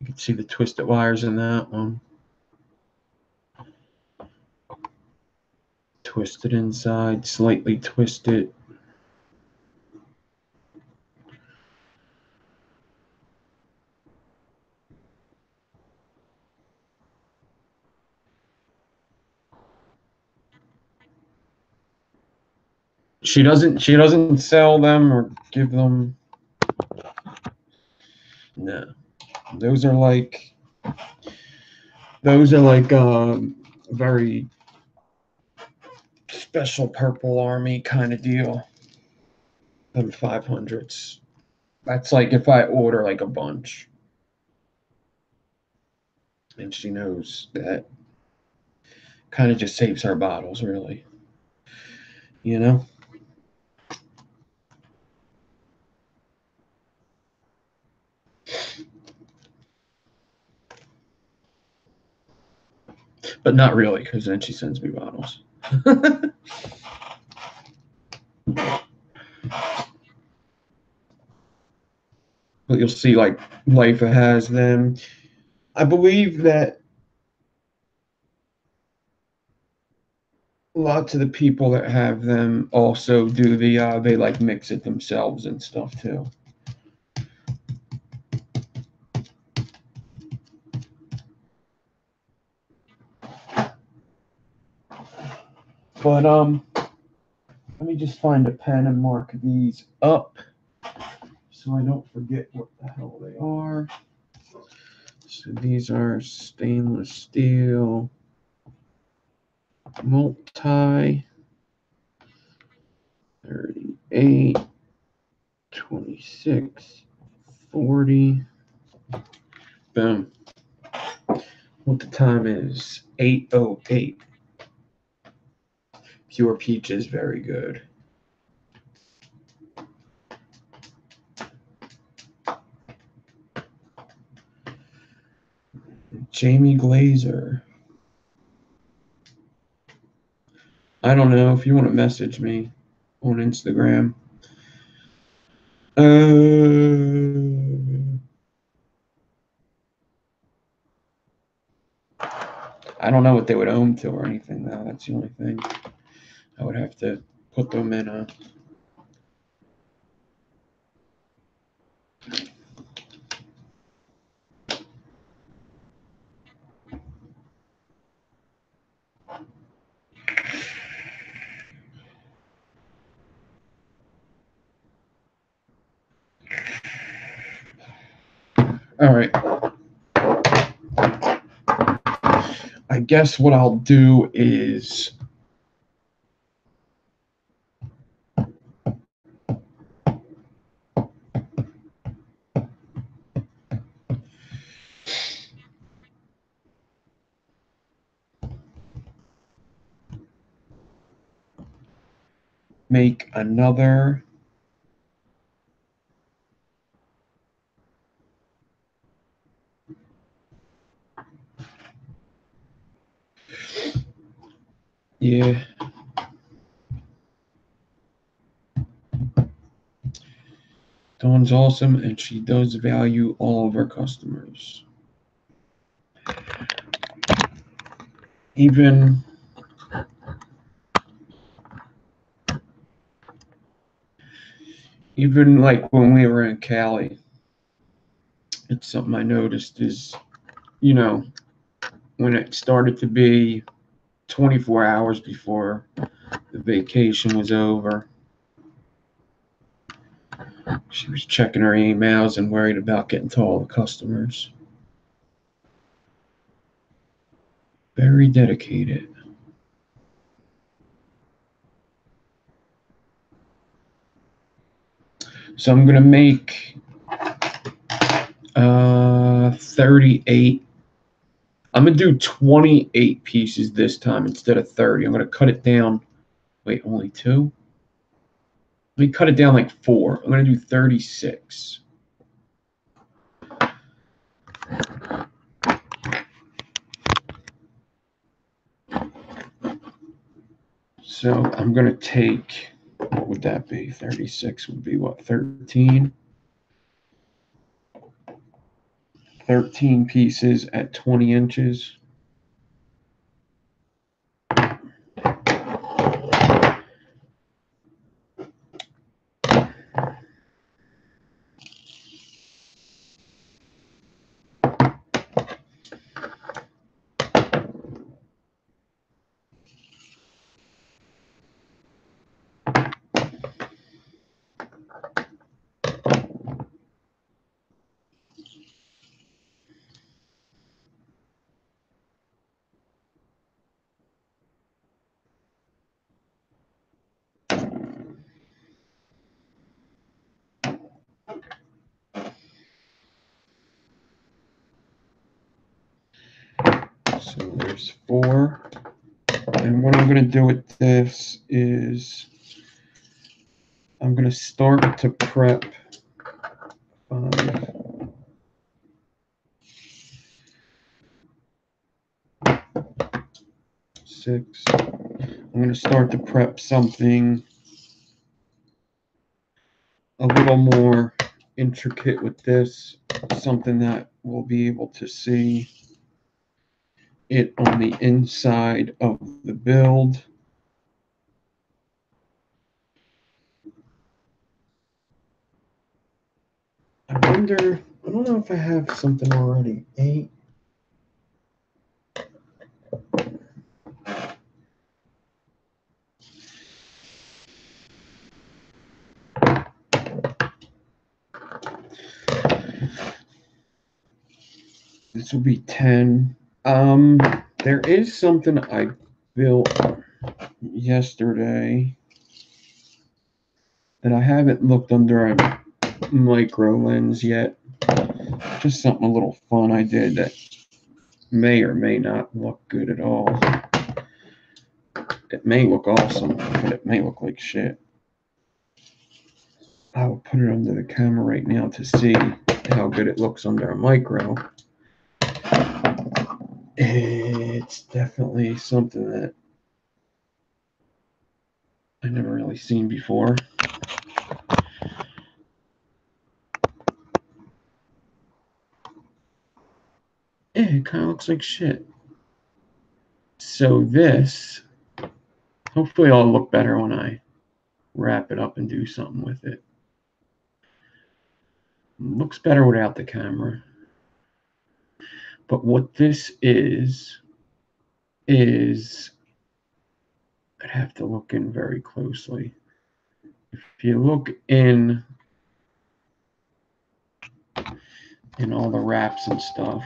You can see the twisted wires in that one. twisted inside, slightly twisted. She doesn't sell them or give them. No. Those are like very special Purple Army kind of deal. Them 500s. That's like if I order like a bunch. And she knows that. Kind of just saves our bottles, really. You know? But not really, because then she sends me bottles. But you'll see, like, Lifa has them. I believe that lots of the people that have them also do they like mix it themselves and stuff too. But let me just find a pen and mark these up so I don't forget what the hell they are. So these are stainless steel multi 38, 26, 40. Boom. What the time is? 8:08. Pure peach is very good. Jamie Glazer. I don't know if you want to message me on Instagram. I don't know what they would own to or anything though. That's the only thing. I would have to put them in a. All right. I guess what I'll do is make another yeah. Dawn's awesome and she does value all of her customers. Even like when we were in Cali, it's something I noticed is, you know, when it started to be 24 hours before the vacation was over, she was checking her emails and worried about getting to all the customers. Very dedicated. So I'm going to make 38. I'm going to do 28 pieces this time instead of 30. I'm going to cut it down. Wait, only 2? Let me cut it down like 4. I'm going to do 36. So I'm going to take, what would that be? 36 would be what, 13? 13 pieces at 20 inches. So there's 4. And what I'm going to do with this is I'm going to start to prep 5, 6. I'm going to start to prep something a little more intricate with this, something that we'll be able to see it on the inside of the build. I wonder, I don't know if I have something already. 8. This will be 10. There is something I built yesterday that I haven't looked under a micro lens yet. Just something a little fun I did that may or may not look good at all. It may look awesome, but it may look like shit. I will put it under the camera right now to see how good it looks under a micro. It's definitely something that I never really seen before. It kind of looks like shit. So this, hopefully it'll look better when I wrap it up and do something with it. Looks better without the camera. But what this is I'd have to look in very closely. If you look in all the wraps and stuff,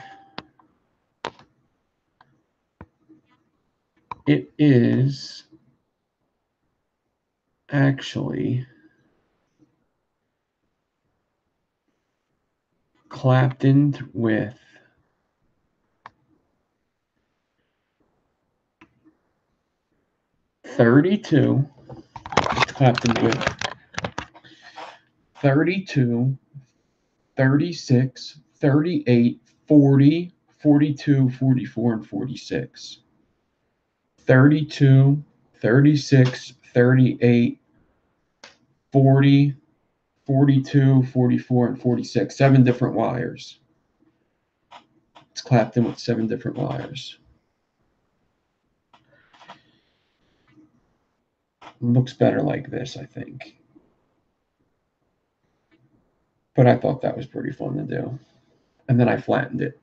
it is actually claptoned with 32. It's claptoned with 32, 36, 38, 40, 42, 44, and 46. 32, 36, 38, 40, 42, 44, and 46. 7 different wires. It's clapped in with 7 different wires. Looks better like this, I think. But I thought that was pretty fun to do. And then I flattened it.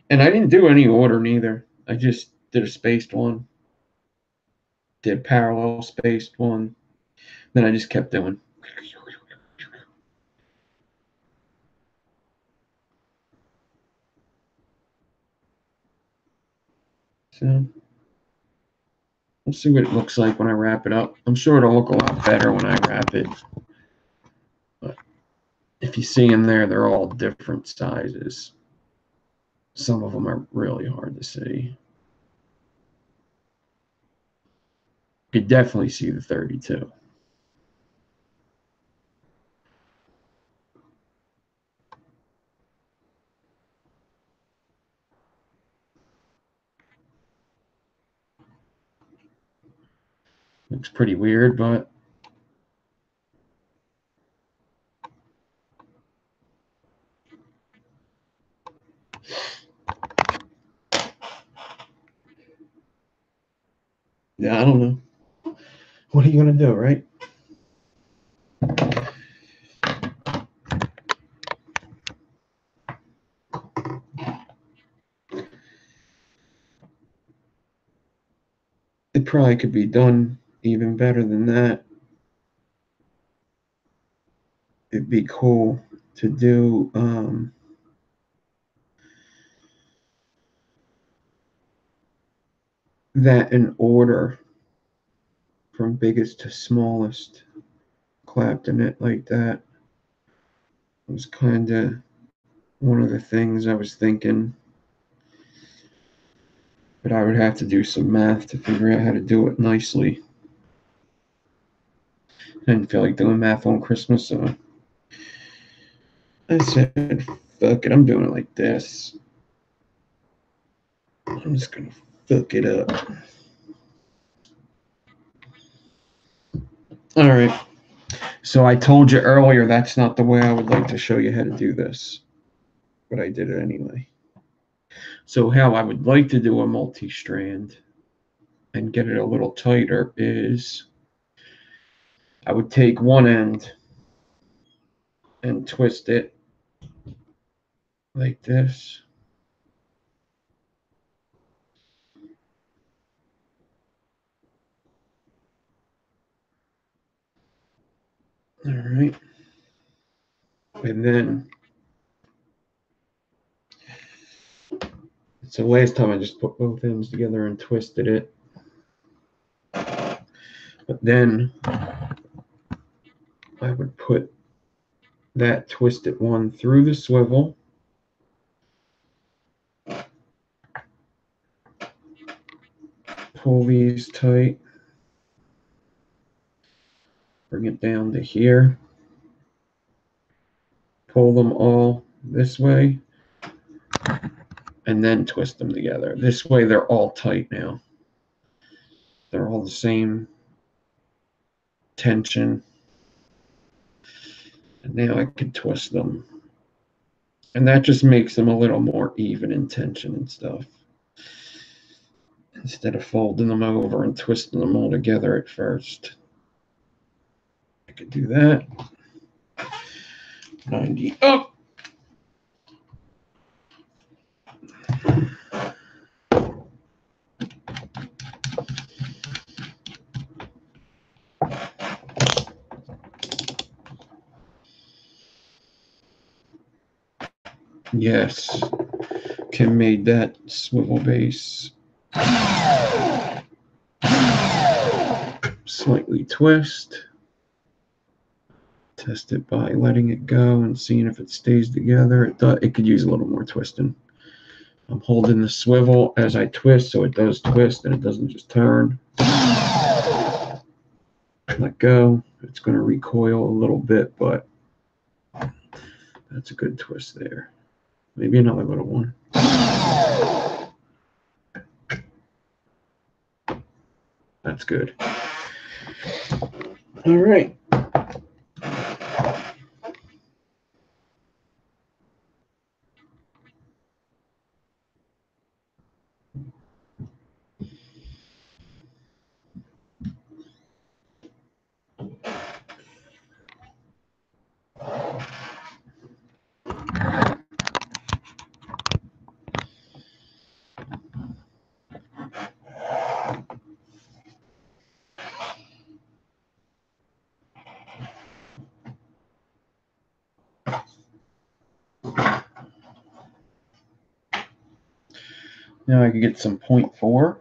And I didn't do any order neither. I just did a spaced one. Did parallel spaced one. Then I just kept doing. So we'll see what it looks like when I wrap it up. I'm sure it'll look a lot better when I wrap it. But if you see in there, they're all different sizes. Some of them are really hard to see. You could definitely see the 32. Looks pretty weird, but yeah, I don't know. What are you going to do, right? It probably could be done even better than that. It'd be cool to do that in order from biggest to smallest, clapped in it like that. It was kind of one of the things I was thinking. But I would have to do some math to figure out how to do it nicely. I didn't feel like doing math on Christmas, so I said, fuck it, I'm doing it like this. I'm just going to fuck it up. All right. So I told you earlier that's not the way I would like to show you how to do this, but I did it anyway. So how I would like to do a multi-strand and get it a little tighter is I would take one end and twist it like this. All right. And then, so last time I just put both ends together and twisted it. But then I would put that twisted one through the swivel. Pull these tight. Bring it down to here. Pull them all this way. And then twist them together. This way they're all tight now. They're all the same tension. And now I can twist them. And that just makes them a little more even in tension and stuff. Instead of folding them over and twisting them all together at first. I could do that. 90 up. Yes, Kim made that swivel base slightly twist. Test it by letting it go and seeing if it stays together. It could use a little more twisting. I'm holding the swivel as I twist, so it does twist and it doesn't just turn. Let go. It's going to recoil a little bit, but that's a good twist there. Maybe another little one. That's good. All right. Now I can get some 0.4.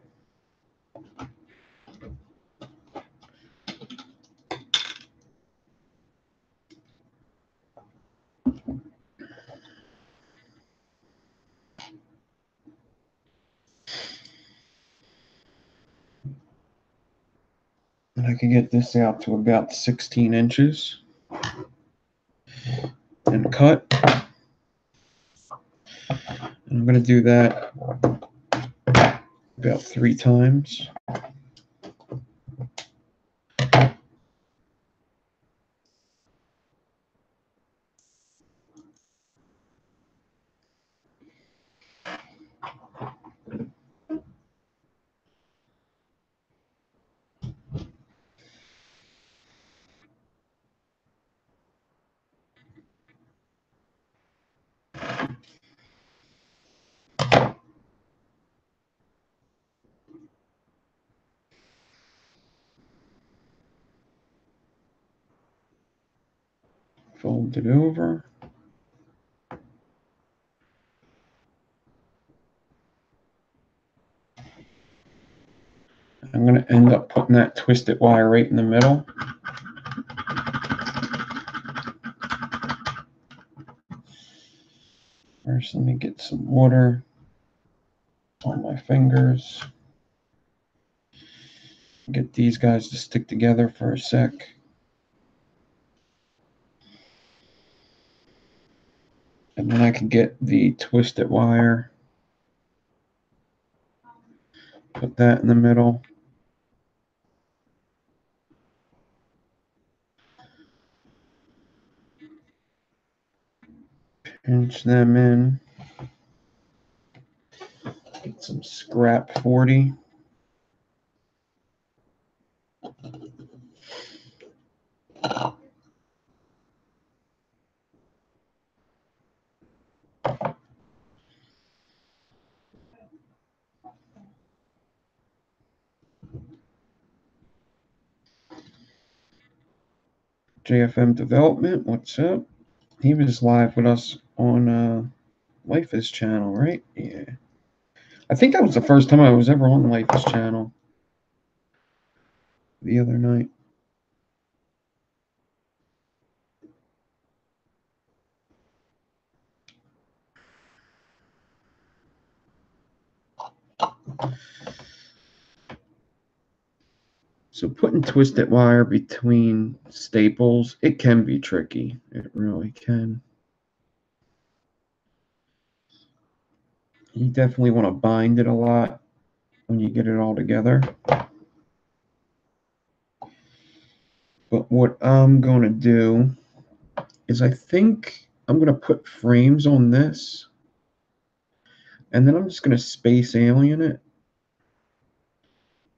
And I can get this out to about 16 inches and cut. And I'm going to do that about 3 times. Fold it over. I'm going to end up putting that twisted wire right in the middle. First, let me get some water. on my fingers. Get these guys to stick together for a sec. And then I can get the twisted wire. Put that in the middle. Pinch them in. Get some scrap 40. JFM Development, what's up? He was live with us on Life is channel, right? Yeah. I think that was the first time I was ever on Life is channel. The other night. So putting twisted wire between staples, it can be tricky. It really can. You definitely want to bind it a lot when you get it all together. But what I'm going to do is I think I'm going to put frames on this. And then I'm just going to space alien it.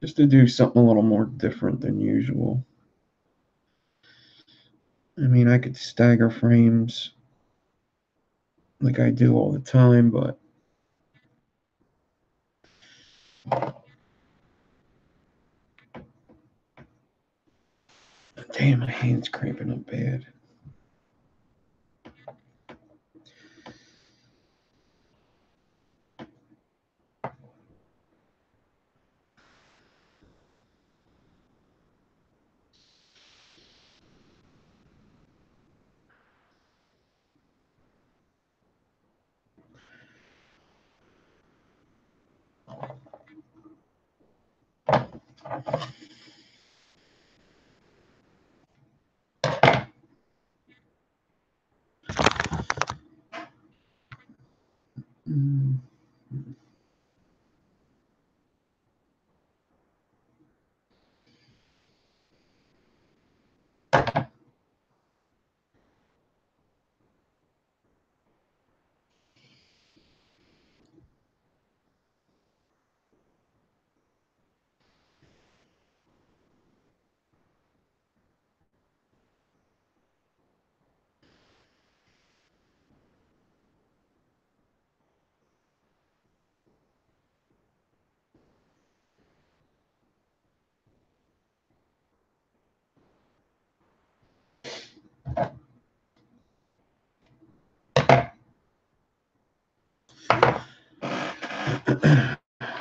Just to do something a little more different than usual. I mean, I could stagger frames like I do all the time, but damn, my hand's cramping up bad.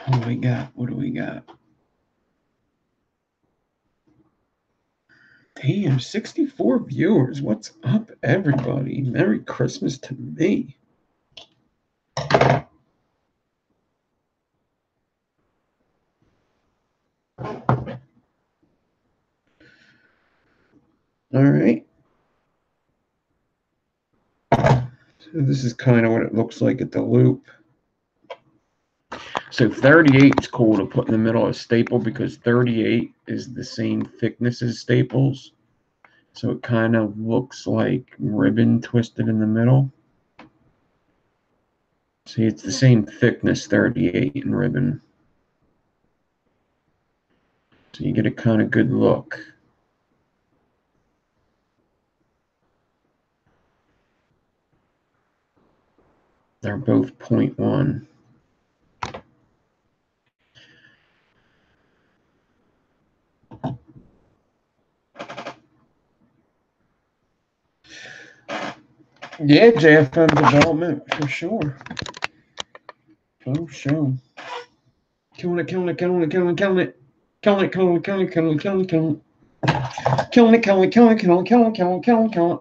What do we got? What do we got? Damn, 64 viewers. What's up, everybody? Merry Christmas to me. All right. So this is kind of what it looks like at the loop. So 38 is cool to put in the middle of a staple because 38 is the same thickness as staples. So it kind of looks like ribbon twisted in the middle. See, it's the same thickness, 38 in ribbon. So you get a kind of good look. They're both 0.1. Yeah, JFM development for sure. For sure. Killing it, killing it, killing it, killing it, killing it. Killing it, killing it, killing it, killing it, killing it, killing it. Killing it, killing it, killing it, killing it, killing it, killing it, killing it, killing it.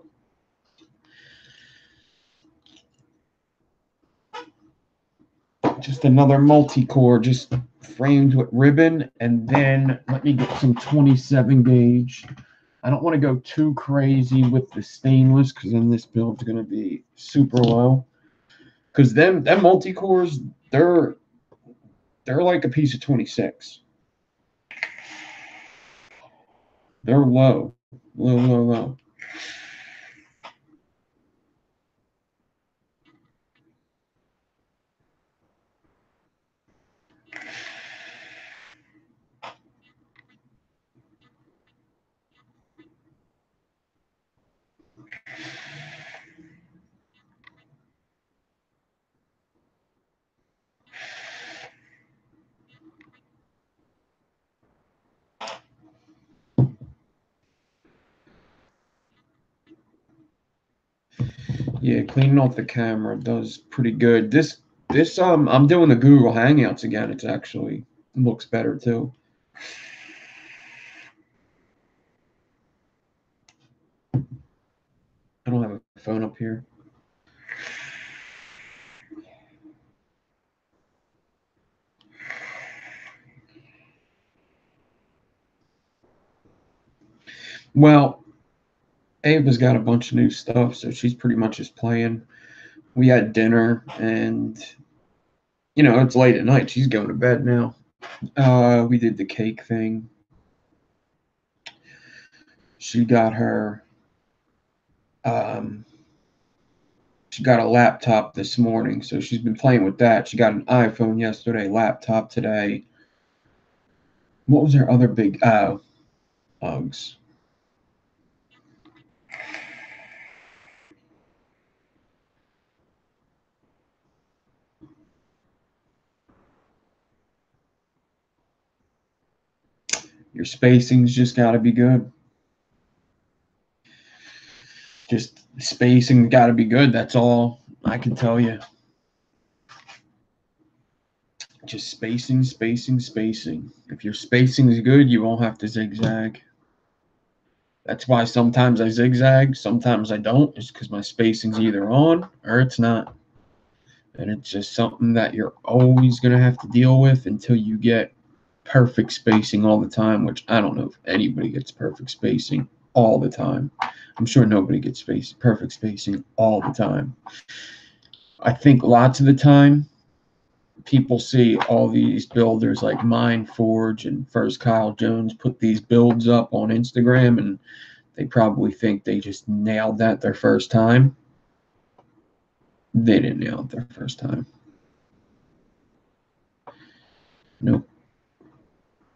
Just another multi-core, just framed with ribbon, and then let me get some 27 gauge. I don't want to go too crazy with the stainless because then this build's going to be super low. Because them multi-cores, they're like a piece of 26. They're low, low. Yeah, cleaning off the camera does pretty good. This I'm doing the Google Hangouts again. It's actually looks better too. I don't have a phone up here. Well, Ava's got a bunch of new stuff, so she's pretty much just playing. We had dinner, and it's late at night. She's going to bed now. We did the cake thing. She got her. She got a laptop this morning, so she's been playing with that. She got an iPhone yesterday, laptop today. What was her other big Uggs? Your spacing's just got to be good. Just spacing got to be good. That's all I can tell you. Just spacing. If your spacing is good, you won't have to zigzag. That's why sometimes I zigzag, sometimes I don't. It's because my spacing's either on or it's not. And it's just something that you're always going to have to deal with until you get perfect spacing all the time, which I don't know if anybody gets perfect spacing all the time. I'm sure nobody gets perfect spacing all the time. I think lots of the time people see all these builders like Mindforge and First Kyle Jones put these builds up on Instagram, and they probably think they just nailed that their first time. They didn't nail it their first time. Nope.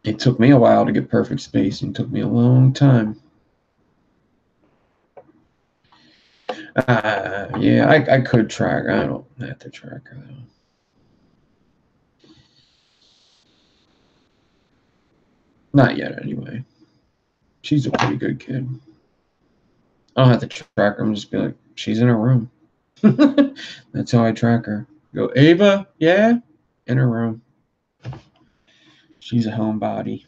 It took me a while to get perfect spacing. It took me a long time. Yeah, I could track her. I don't have to track her though. Not yet, anyway. She's a pretty good kid. I don't have to track her. I'm just be like, she's in her room. That's how I track her. Go, Ava, yeah, in her room. She's a homebody.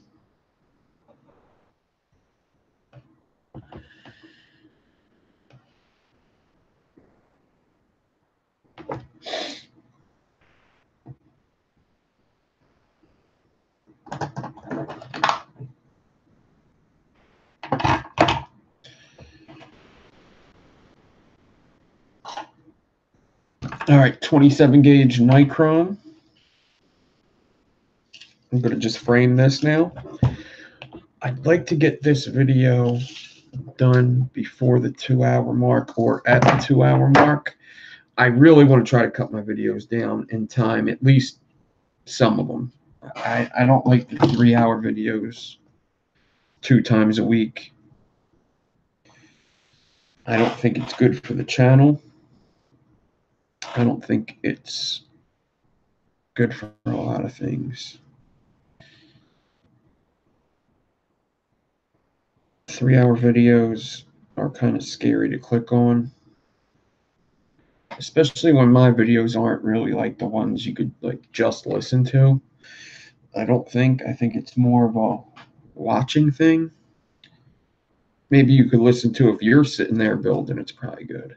All right, 27 gauge nichrome. I'm going to just frame this now. I'd like to get this video done before the 2-hour mark or at the 2-hour mark. I really want to try to cut my videos down in time, at least some of them. I don't like the 3-hour videos 2 times a week. I don't think it's good for the channel. I don't think it's good for a lot of things. 3-hour videos are kind of scary to click on, especially when my videos aren't really like the ones you could like just listen to. I think it's more of a watching thing. Maybe you could listen to if you're sitting there building, it's probably good.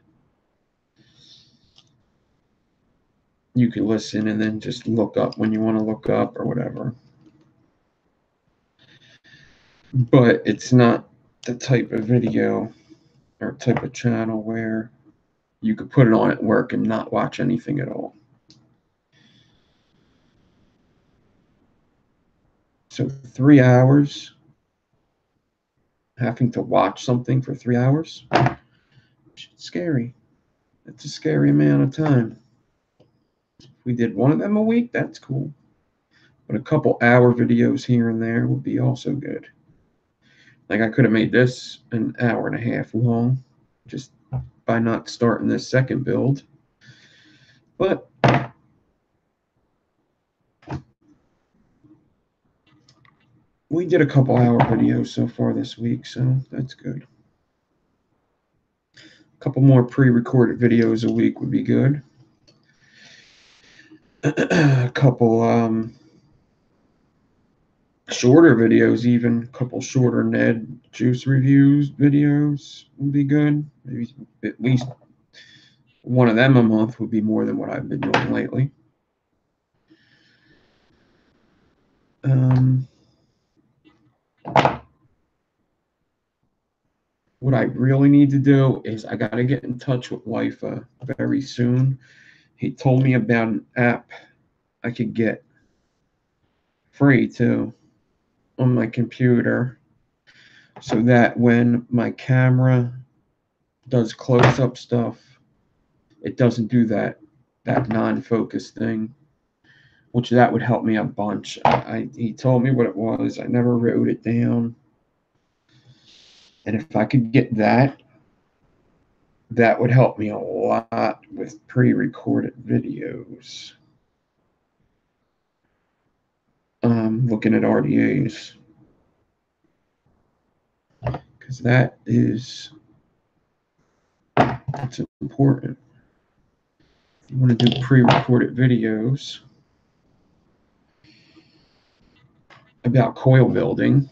you can listen and then just look up when you want to look up or whatever. But it's not the type of video or type of channel where you could put it on at work and not watch anything at all. So 3 hours, having to watch something for 3 hours, it's scary. It's a scary amount of time. If we did one of them a week, that's cool. But a couple hour videos here and there would be also good. Like I could have made this an hour and a half long just by not starting this second build. But we did a couple hour videos so far this week, so that's good. A couple more pre-recorded videos a week would be good. A couple shorter videos, even a couple shorter Ned juice reviews videos would be good. Maybe at least one of them a month would be more than what I've been doing lately. What I really need to do is I got to get in touch with Wi-Fi very soon. He told me about an app I could get free too on my computer so that when my camera does close-up stuff, it doesn't do that non-focus thing, which that would help me a bunch. He told me what it was. I never wrote it down. And if I could get that, that would help me a lot with pre-recorded videos. Looking at RDAs. Because that's important. You want to do pre-recorded videos about coil building.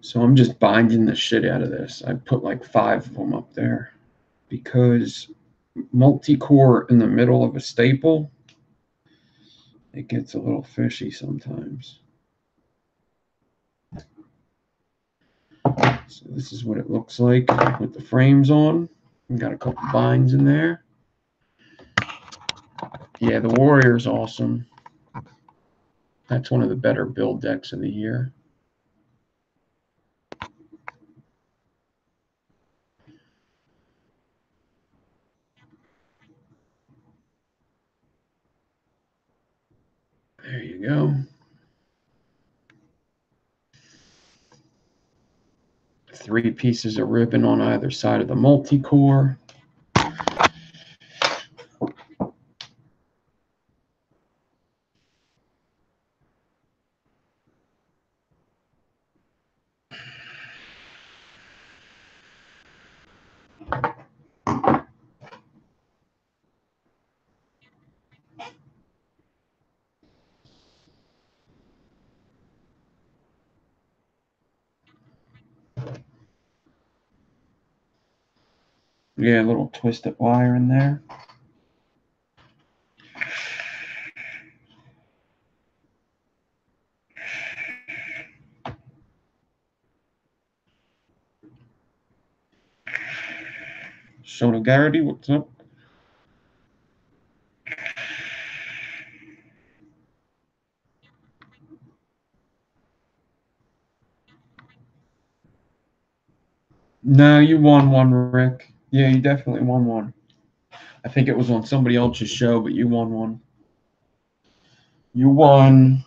So I'm just binding the shit out of this. I put like 5 of them up there because multi-core in the middle of a staple, it gets a little fishy sometimes. So this is what it looks like with the frames on. We've got a couple binds in there. Yeah, the Warrior's awesome. That's one of the better build decks of the year. There you go. 3 pieces of ribbon on either side of the multi-core. Yeah, a little twisted wire in there. Shona Garrity, what's up? No, you won one, Rick. Yeah, you definitely won one. I think it was on somebody else's show, but you won one. You won.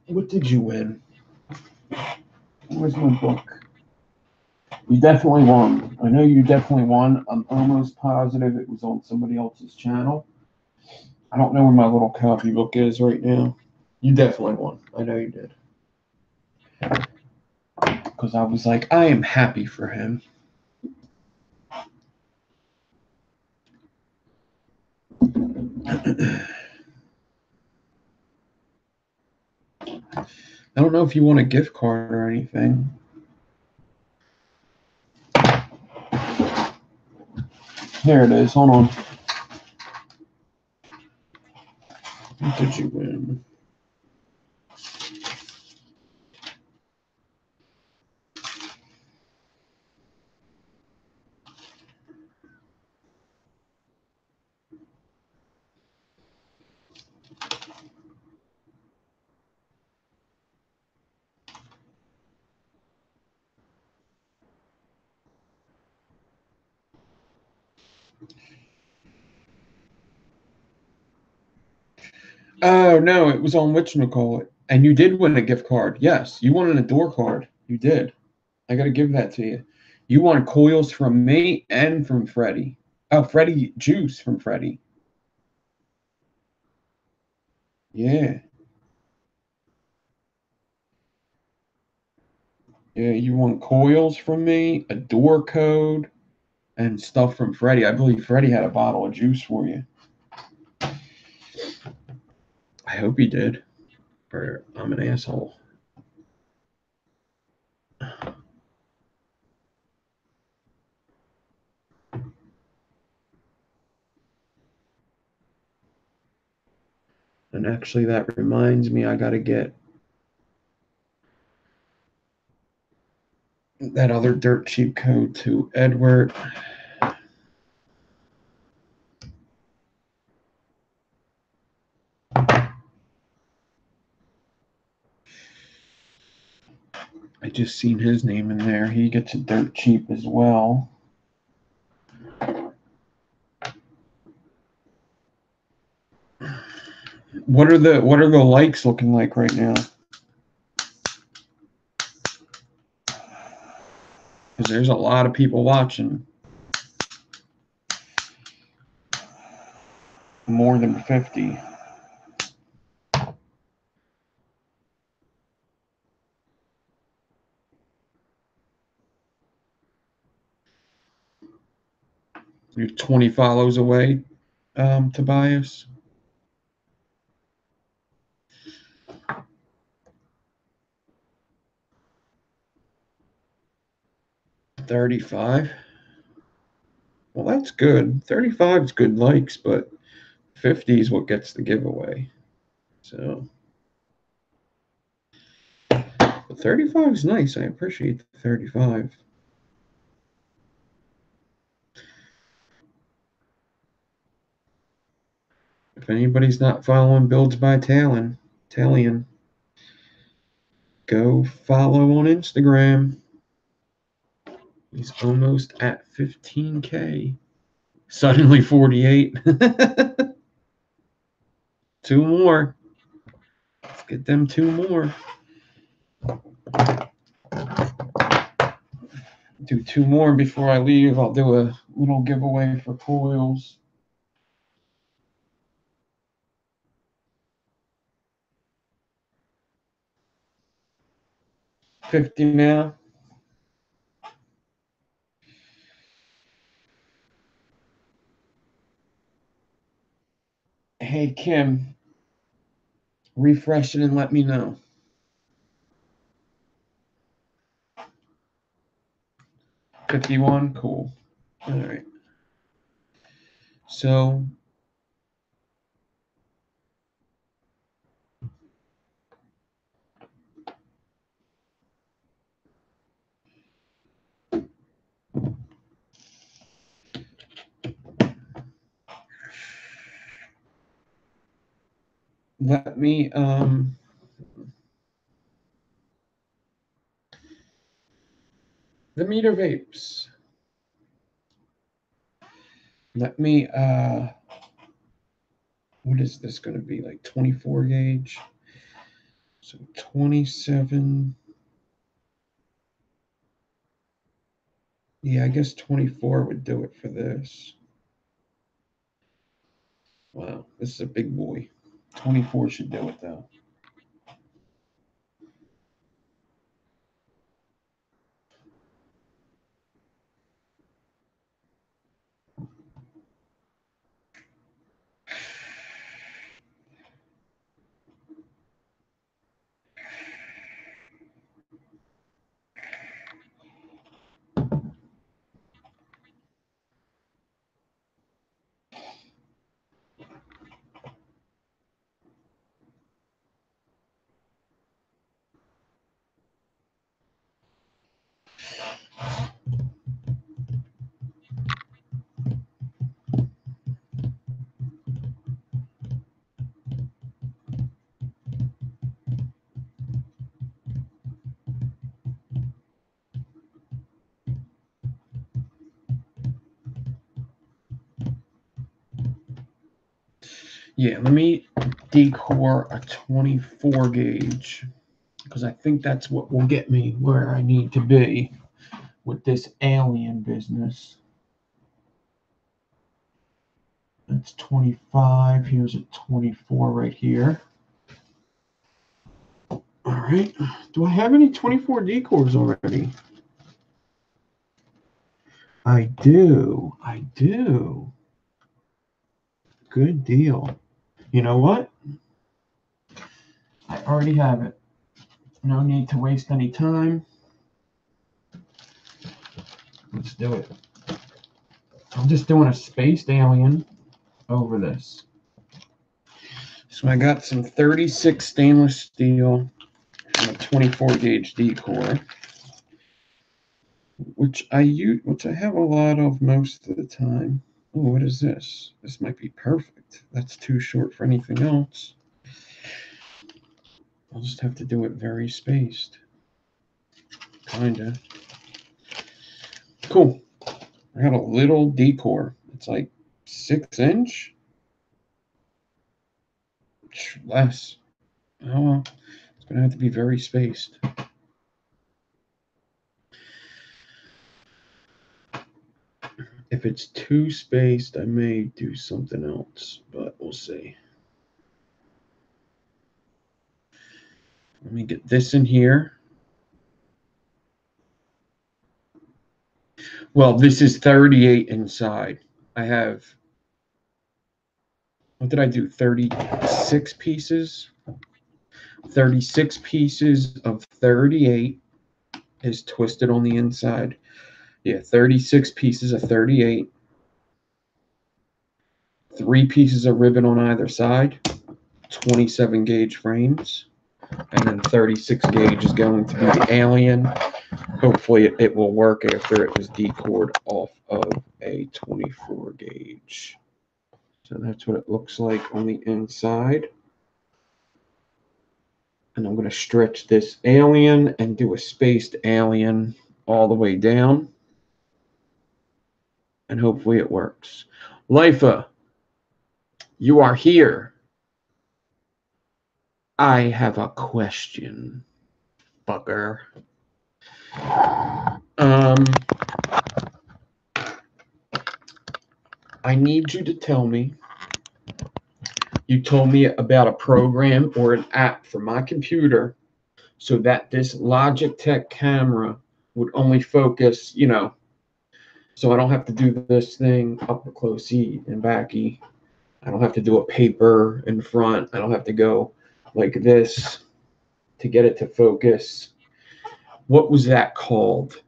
What did you win? Where's my book? You definitely won. I know you definitely won. I'm almost positive it was on somebody else's channel. I don't know where my little copybook is right now. You definitely won. I know you did. Because I was like, I am happy for him. I don't know if you want a gift card or anything. Here it is. Hold on. What did you win? Oh, no, it was on whatchamacallit. And you did win a gift card. Yes, you won an Adore card. You did. I got to give that to you. You won coils from me and from Freddie. Oh, Freddie Juice from Freddie. Yeah. Yeah, you won coils from me, a door code, and stuff from Freddie. I believe Freddie had a bottle of juice for you. I hope he did. Or I'm an asshole. And actually, that reminds me, I got to get that other dirt cheap code to Edward. I just seen his name in there. He gets a dirt cheap as well. What are the likes looking like right now? Because there's a lot of people watching. More than 50. You're 20 follows away, Tobias. 35. Well, that's good. 35 is good likes, but 50 is what gets the giveaway. So, but 35 is nice. I appreciate the 35. If anybody's not following Builds by Talion, go follow on Instagram. He's almost at 15K. Suddenly 48. 2 more. Let's get them 2 more. Do 2 more before I leave. I'll do a little giveaway for coils. 50 now. Hey, Kim, refresh it and let me know. 51, cool. All right. So let me the meter vapes. Let me what is this going to be, like 24 gauge? So 27. Yeah, I guess 24 would do it for this. Wow, this is a big boy. 24 should do it, though. Yeah, let me decor a 24 gauge because I think that's what will get me where I need to be with this alien business. That's 25. Here's a 24 right here. All right. Do I have any 24 decors already? I do. I do. Good deal. You know what? I already have it. No need to waste any time. Let's do it. I'm just doing a spaced alien over this. So I got some 36 stainless steel and a 24 gauge decor, which I have a lot of most of the time. Oh, what is this? This might be perfect. That's too short for anything else. I'll just have to do it very spaced. Kinda. Cool. I got a little decor. It's like 6 inch. Less. Oh well. It's gonna have to be very spaced. If it's too spaced, I may do something else, but we'll see. Let me get this in here. Well, this is 38 inside. I have, what did I do? 36 pieces? 36 pieces of 38 is twisted on the inside. Yeah, 36 pieces of 38. 3 pieces of ribbon on either side. 27 gauge frames. And then 36 gauge is going to be the alien. Hopefully it will work after it was decored off of a 24 gauge. So that's what it looks like on the inside. And I'm going to stretch this alien and do a spaced alien all the way down. And hopefully it works. Lifa, you are here. I have a question, fucker. I need you to tell me. You told me about a program or an app for my computer so that this Logitech camera would only focus, so I don't have to do this thing upper close E and back E. I don't have to do a paper in front. I don't have to go like this to get it to focus. What was that called?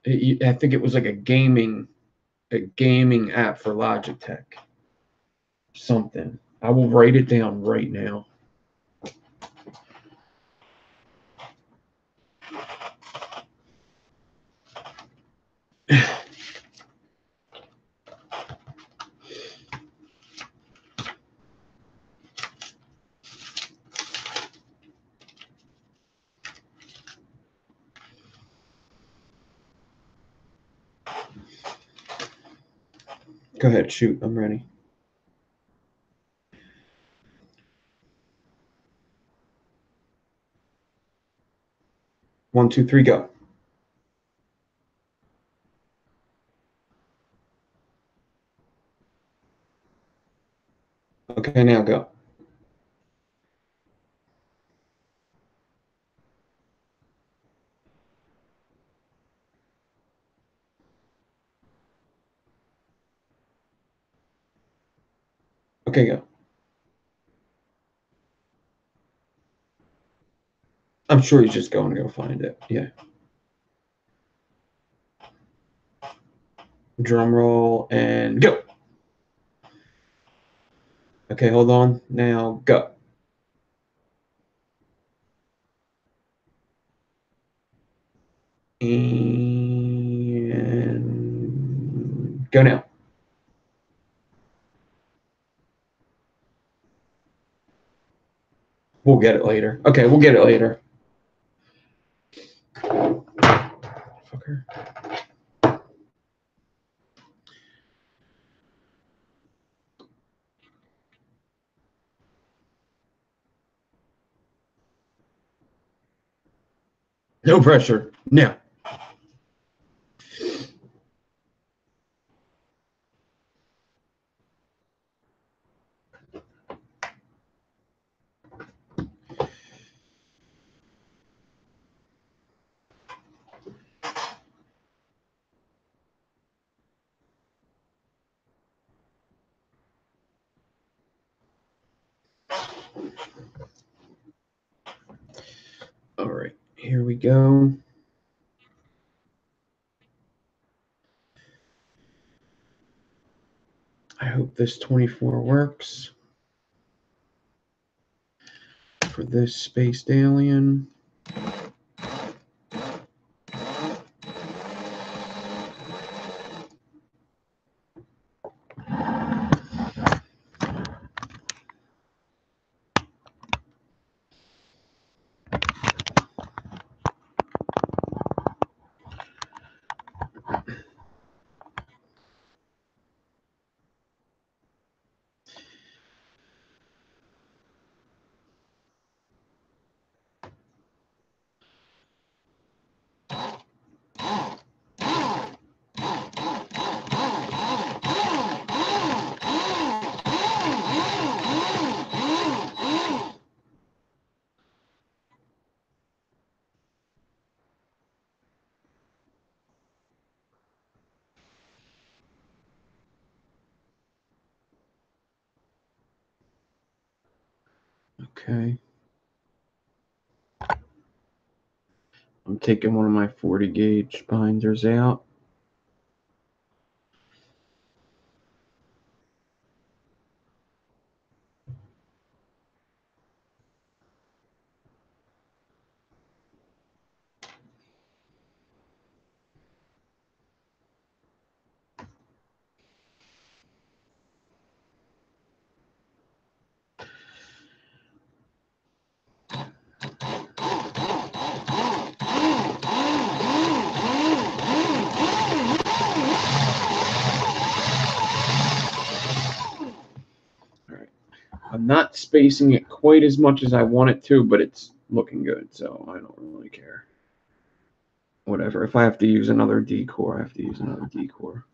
I think it was like a gaming app for Logitech. Something. I will write it down right now. Go ahead, shoot. I'm ready. 1, 2, 3, go. Okay, now go. Okay, go. I'm sure he's just going to go find it. Yeah. Drum roll and go. Okay, hold on. Now go. And go now. We'll get it later. Okay, we'll get it later. Fucker. No pressure. Now. All right, here we go. I hope this 24 works for this spaced alien. Okay. I'm taking one of my 40 gauge binders out. I'm not spacing it quite as much as I want it to, but it's looking good, so I don't really care. Whatever. If I have to use another D-core, I have to use another D-core.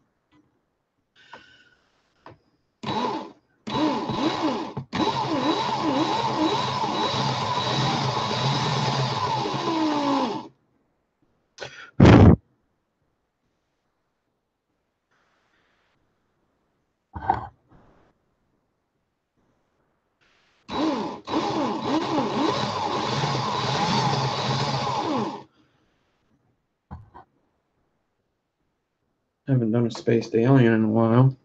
Haven't done a spaced alien in a while.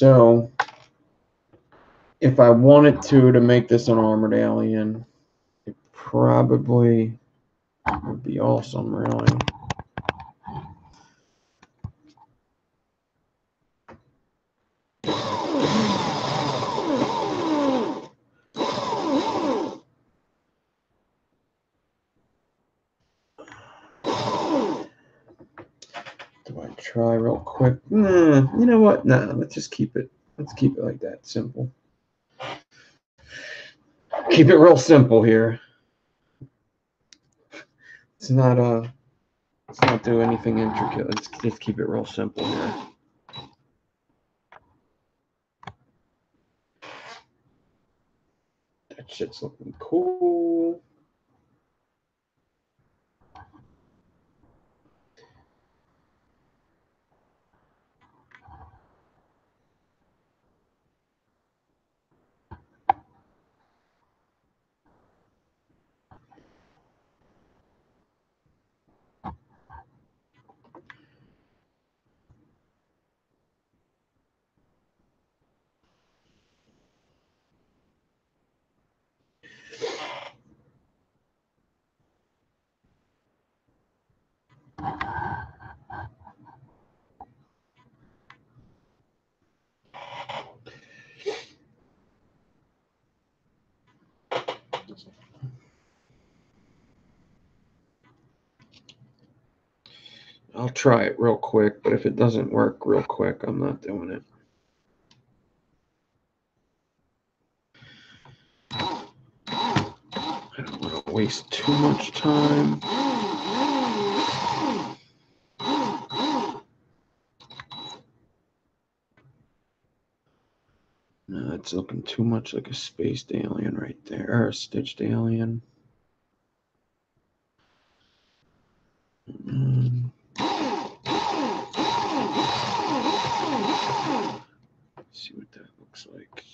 So if I wanted to make this an armored alien, it probably would be awesome, really. Do I try real quick? You know what? Nah, let's just keep it. Let's keep it like that, simple. Keep it real simple here. Let's not do anything intricate. Let's just keep it real simple here. That shit's looking cool. I'll try it real quick, but if it doesn't work real quick, I'm not doing it. I don't want to waste too much time. No, it's looking too much like a spaced alien right there, or a stitched alien. See what that looks like.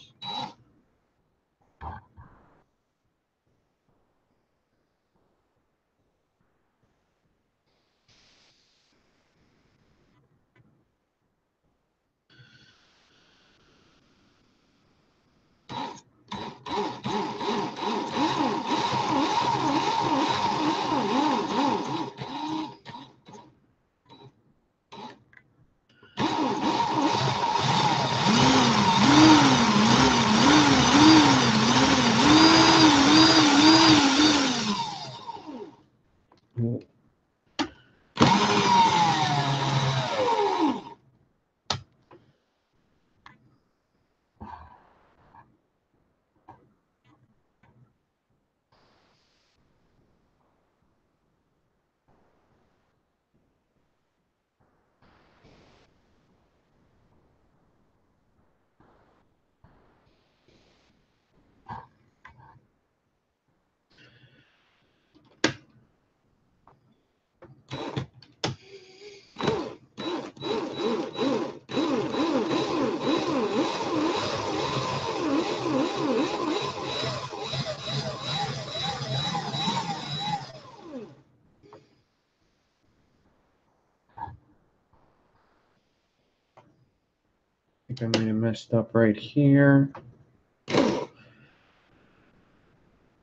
I think I might have messed up right here.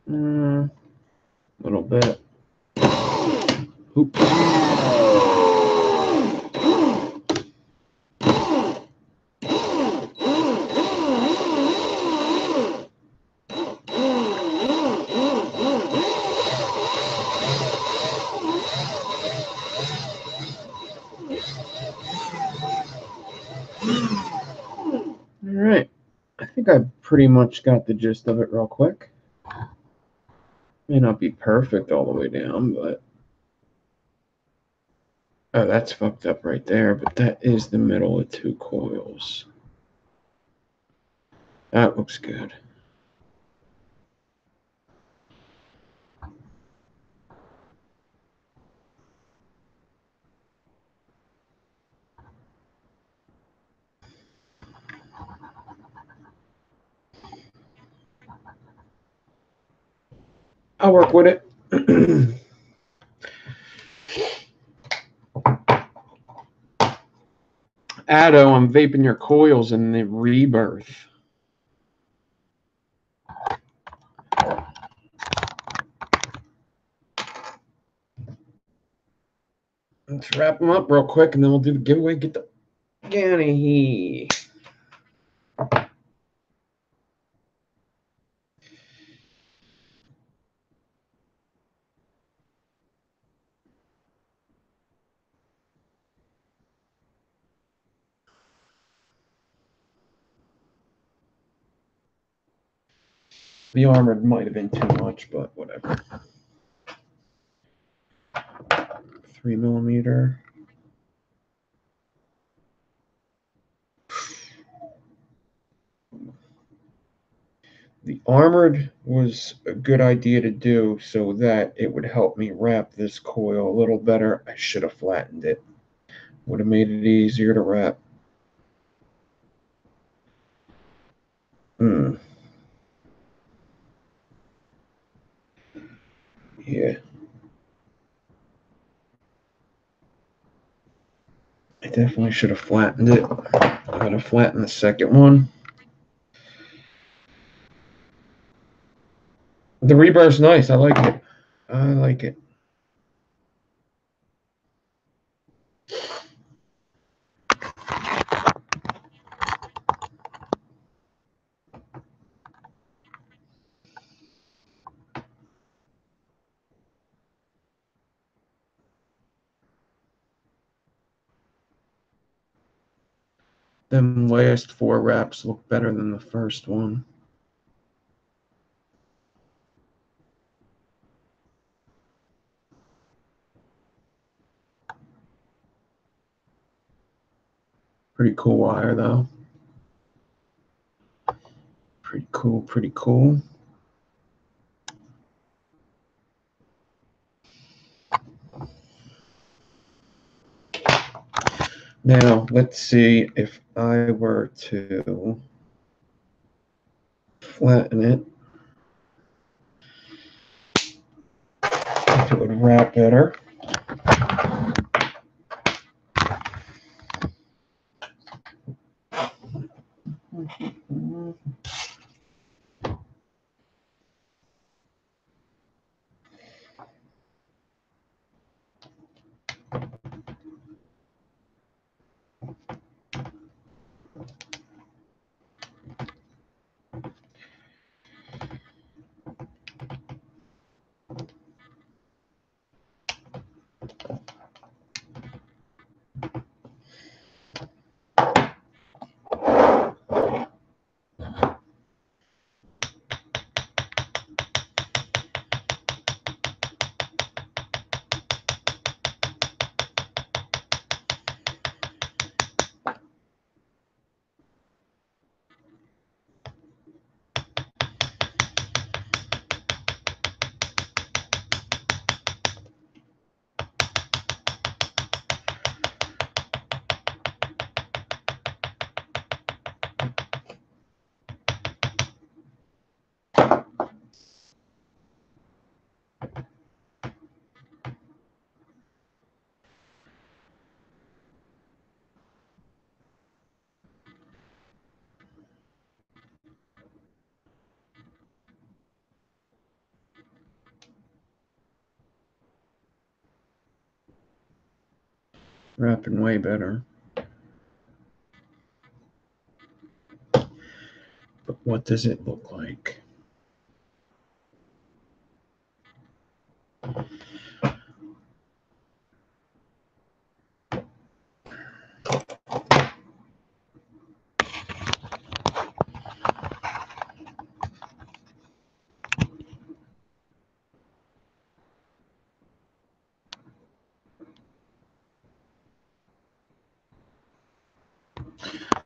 A little bit. Oops. All right. I think I pretty much got the gist of it real quick. May not be perfect all the way down, but oh, that's fucked up right there, but that is the middle of two coils. That looks good. I'll work with it. Addo, I'm vaping your coils in the rebirth. Let's wrap them up real quick, and then we'll do the giveaway. Get the Ganny. The armored might have been too much, but whatever. 3mm. The armored was a good idea to do so that it would help me wrap this coil a little better. I should have flattened it. Would have made it easier to wrap. Yeah. I definitely should have flattened it. I'm going to flatten the second one. The rebar's nice. I like it. I like it. Them last 4 wraps look better than the first one. Pretty cool wire, though. Pretty cool, pretty cool. Now, let's see if I were to flatten it, if it would wrap better. Wrapping way better. But what does it look like?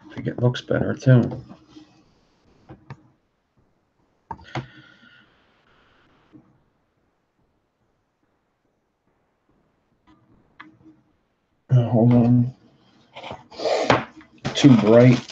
I think it looks better too. Hold on. Too bright.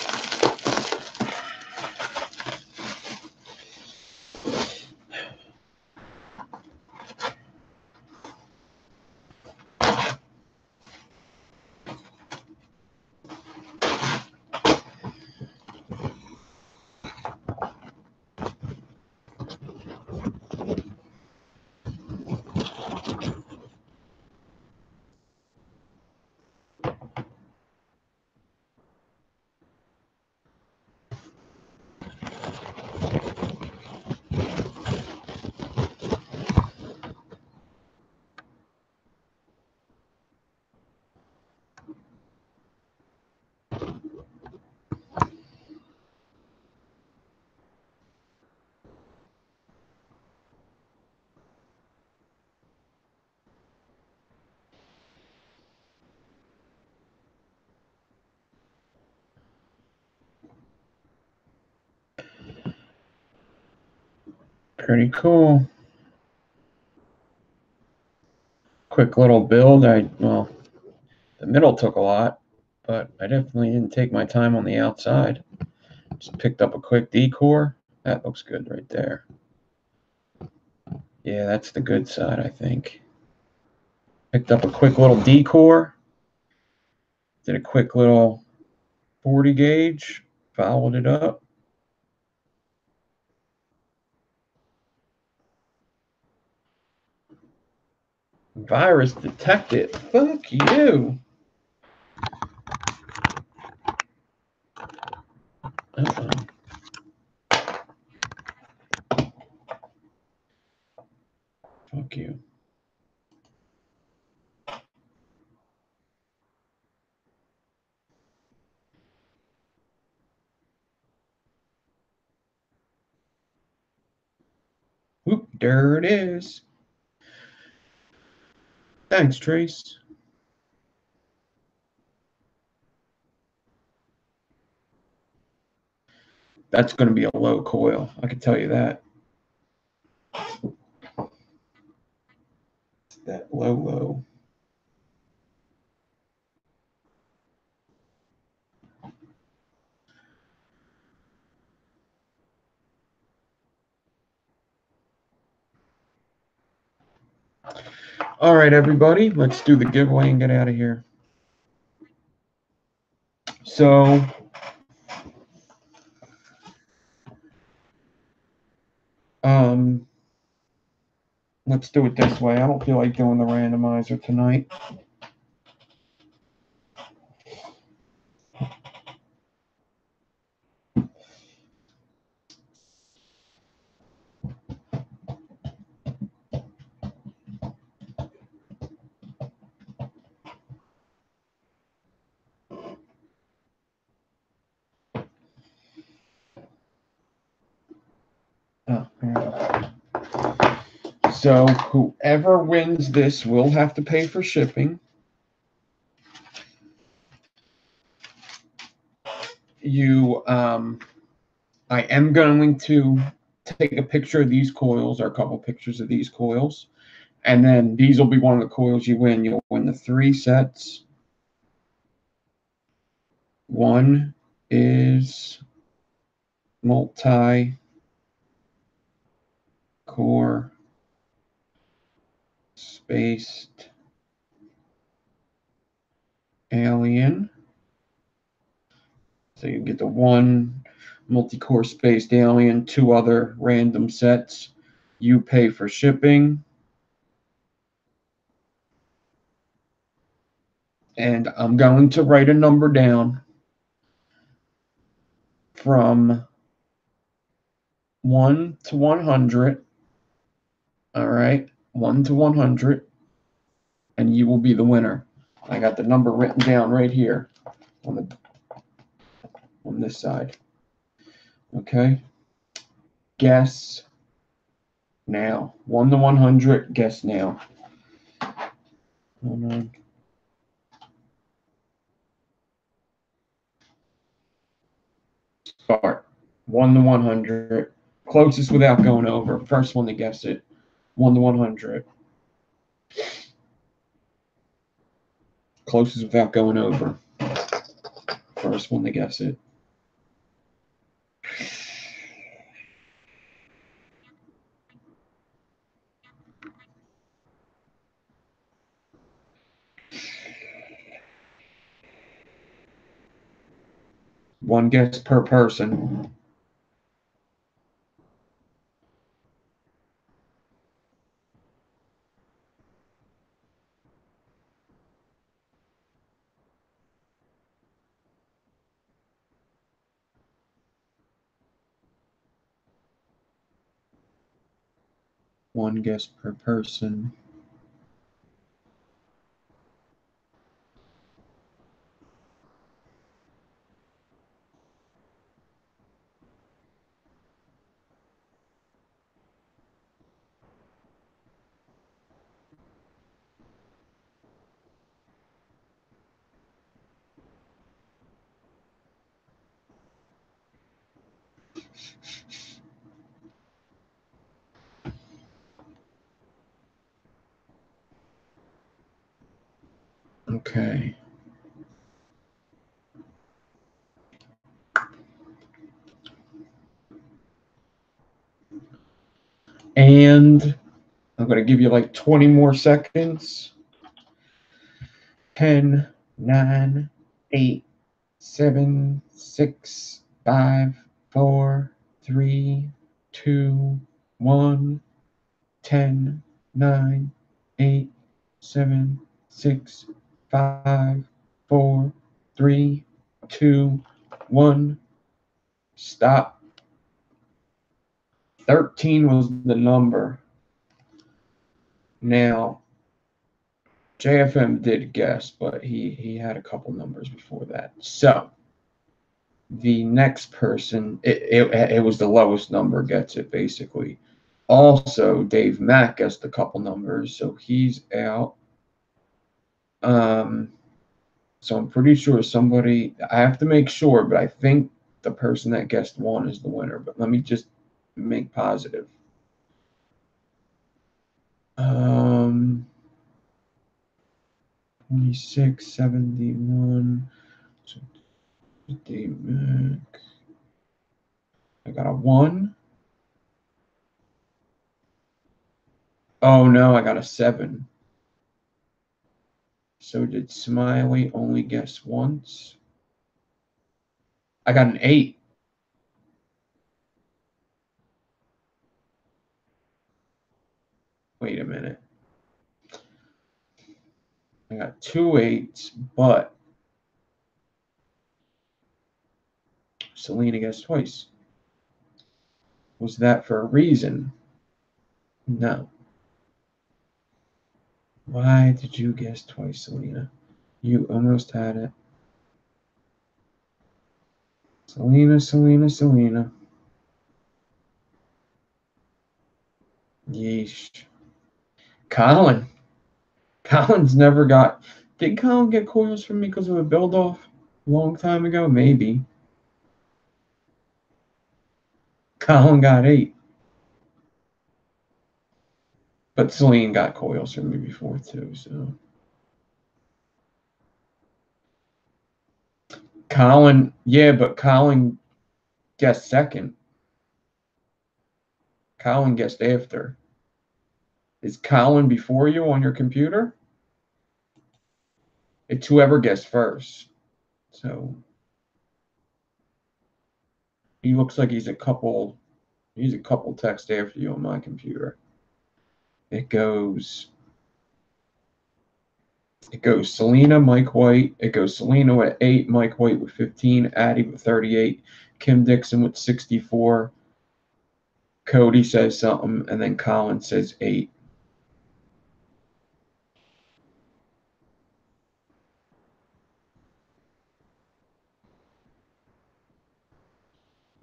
Pretty cool. Quick little build. Well, the middle took a lot, but I definitely didn't take my time on the outside. Just picked up a quick decor. That looks good right there. Yeah, that's the good side, I think. Picked up a quick little decor. Did a quick little 40 gauge. Followed it up. Virus detected. Fuck you. Uh-oh. Fuck you. Whoop, there it is. Thanks, Trace. That's going to be a low coil. I can tell you that. That low. All right, everybody, let's do the giveaway and get out of here. So, let's do it this way. I don't feel like doing the randomizer tonight. Oh, there we go. So whoever wins this will have to pay for shipping. I am going to take a picture of these coils, or a couple pictures of these coils, and then these will be one of the coils you win. You'll win the 3 sets. One is multi-core spaced alien. So you get the 1 multi-core spaced alien, 2 other random sets. You pay for shipping. And I'm going to write a number down from 1 to 100. All right, 1 to 100. And you will be the winner. I got the number written down right here on this side. Okay. Guess now. 1 to 100. Guess now. Hold on. Start. 1 to 100. Closest without going over. First one to guess it. 1 to 100. Closest without going over. First one to guess it. One guess per person. One guess per person. Okay. And I'm going to give you like 20 more seconds. 10, 9, 8, 7, 6, 5, 4, 3, 2, 1. 10, 9, 8, 7, 6, 5, 4, 3, 2, 1. Stop. 13 was the number. Now, JFM did guess, but he had a couple numbers before that. So, the next person, it was the lowest number gets it, basically. Also, Dave Mack guessed a couple numbers, so he's out. So I'm pretty sure somebody, I have to make sure, but I think the person that guessed 1 is the winner. But let me just make positive. 2671. Dave Mack. I got a 1. Oh no, I got a 7. So did Smiley only guess once? I got an 8. Wait a minute. I got 2 8s, but Selena guessed twice. Was that for a reason? No. Why did you guess twice, Selena? You almost had it. Selena, Selena, Selena. Yeesh. Colin. Colin's never got. Did Colin get coils from me because of a build off a long time ago? Maybe. Colin got 8. But Celine got coils from me before too, so. Colin, yeah, but Colin guessed second. Colin guessed after. Is Colin before you on your computer? It's whoever guessed first. So he looks like he's a couple texts after you on my computer. It goes Selena, Mike White. It goes Selena with 8, Mike White with 15, Addie with 38, Kim Dixon with 64. Cody says something, and then Colin says 8.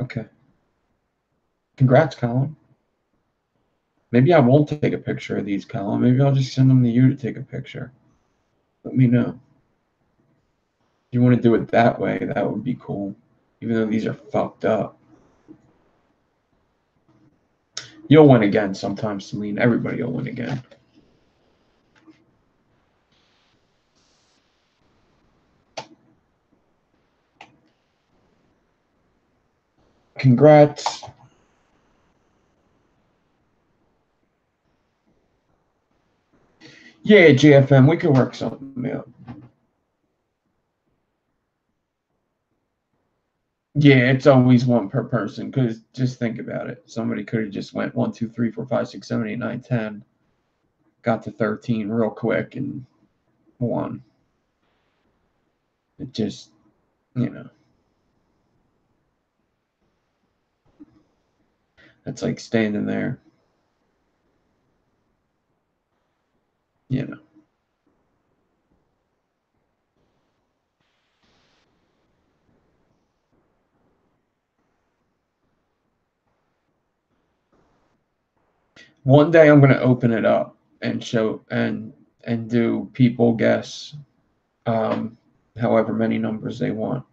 Okay. Congrats, Colin. Maybe I won't take a picture of these, Colin. Maybe I'll just send them to you to take a picture. Let me know. If you want to do it that way, that would be cool. Even though these are fucked up. You'll win again sometime, Celine. Everybody will win again. Congrats. Yeah, JFM, we can work something out. Yeah, it's always 1 per person, because just think about it. Somebody could have just went 1, 2, 3, 4, 5, 6, 7, 8, 9, 10, got to 13 real quick and won. It just, it's like standing there. One day I'm going to open it up and show and do people guess however many numbers they want.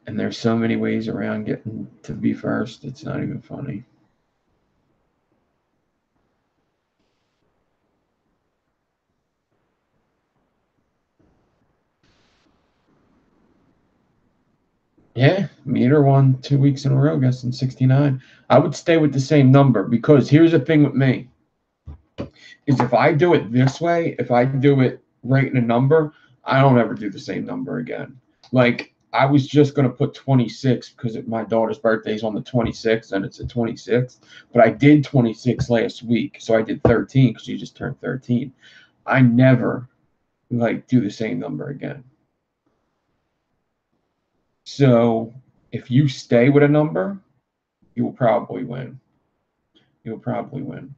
And there's so many ways around getting to be first, it's not even funny. Yeah, Meter won 2 weeks in a row, guessing 69. I would stay with the same number because here's the thing with me is if I do it this way, if I do it right in a number, I don't ever do the same number again. Like I was just gonna put 26 because my daughter's birthday is on the 26th and it's the 26th, but I did 26 last week, so I did 13 because she just turned 13. I never like do the same number again. So if you stay with a number, you will probably win. You'll probably win.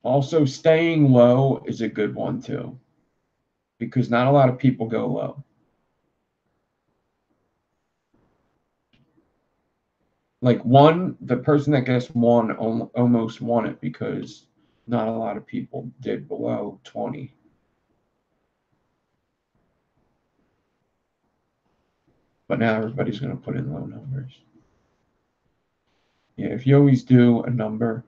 Also, staying low is a good one too, because not a lot of people go low. Like the person that guessed one almost won it because not a lot of people did below 20. But now everybody's going to put in low numbers. Yeah, if you always do a number,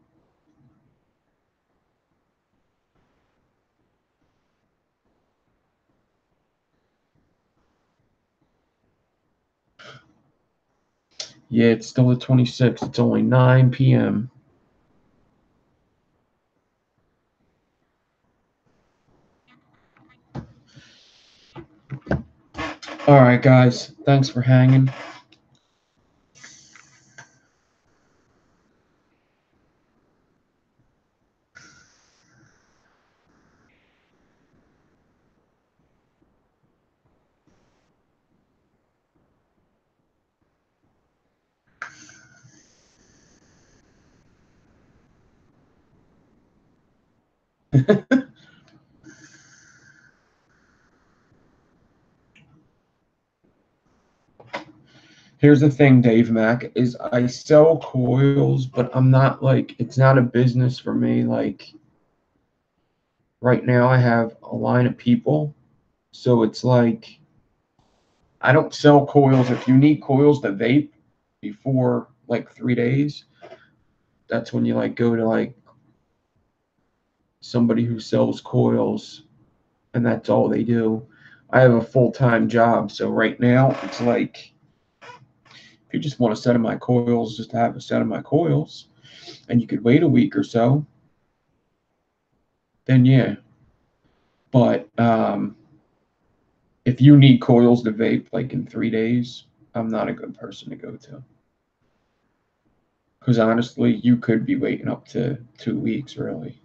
yeah, it's still at 26. It's only 9 p.m. All right, guys. Thanks for hanging. Here's the thing, Dave Mack, is I sell coils, but I'm not like, it's not a business for me. Like right now I have a line of people. So it's like, I don't sell coils. If you need coils to vape before like 3 days, that's when you like go to like somebody who sells coils and that's all they do. I have a full-time job. So right now it's like, if you just want a set of my coils, just have a set of my coils and you could wait a week or so, then yeah. But if you need coils to vape like in 3 days, I'm not a good person to go to. Because honestly, you could be waiting up to 2 weeks, really.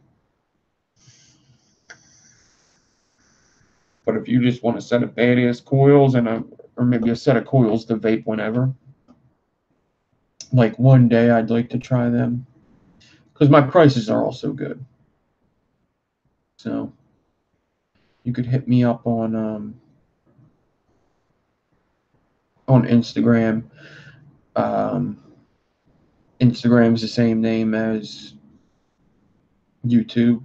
But if you just want a set of badass coils or maybe a set of coils to vape whenever, like one day I'd like to try them. Because my prices are also good. So you could hit me up on Instagram. Um, Instagram is the same name as YouTube,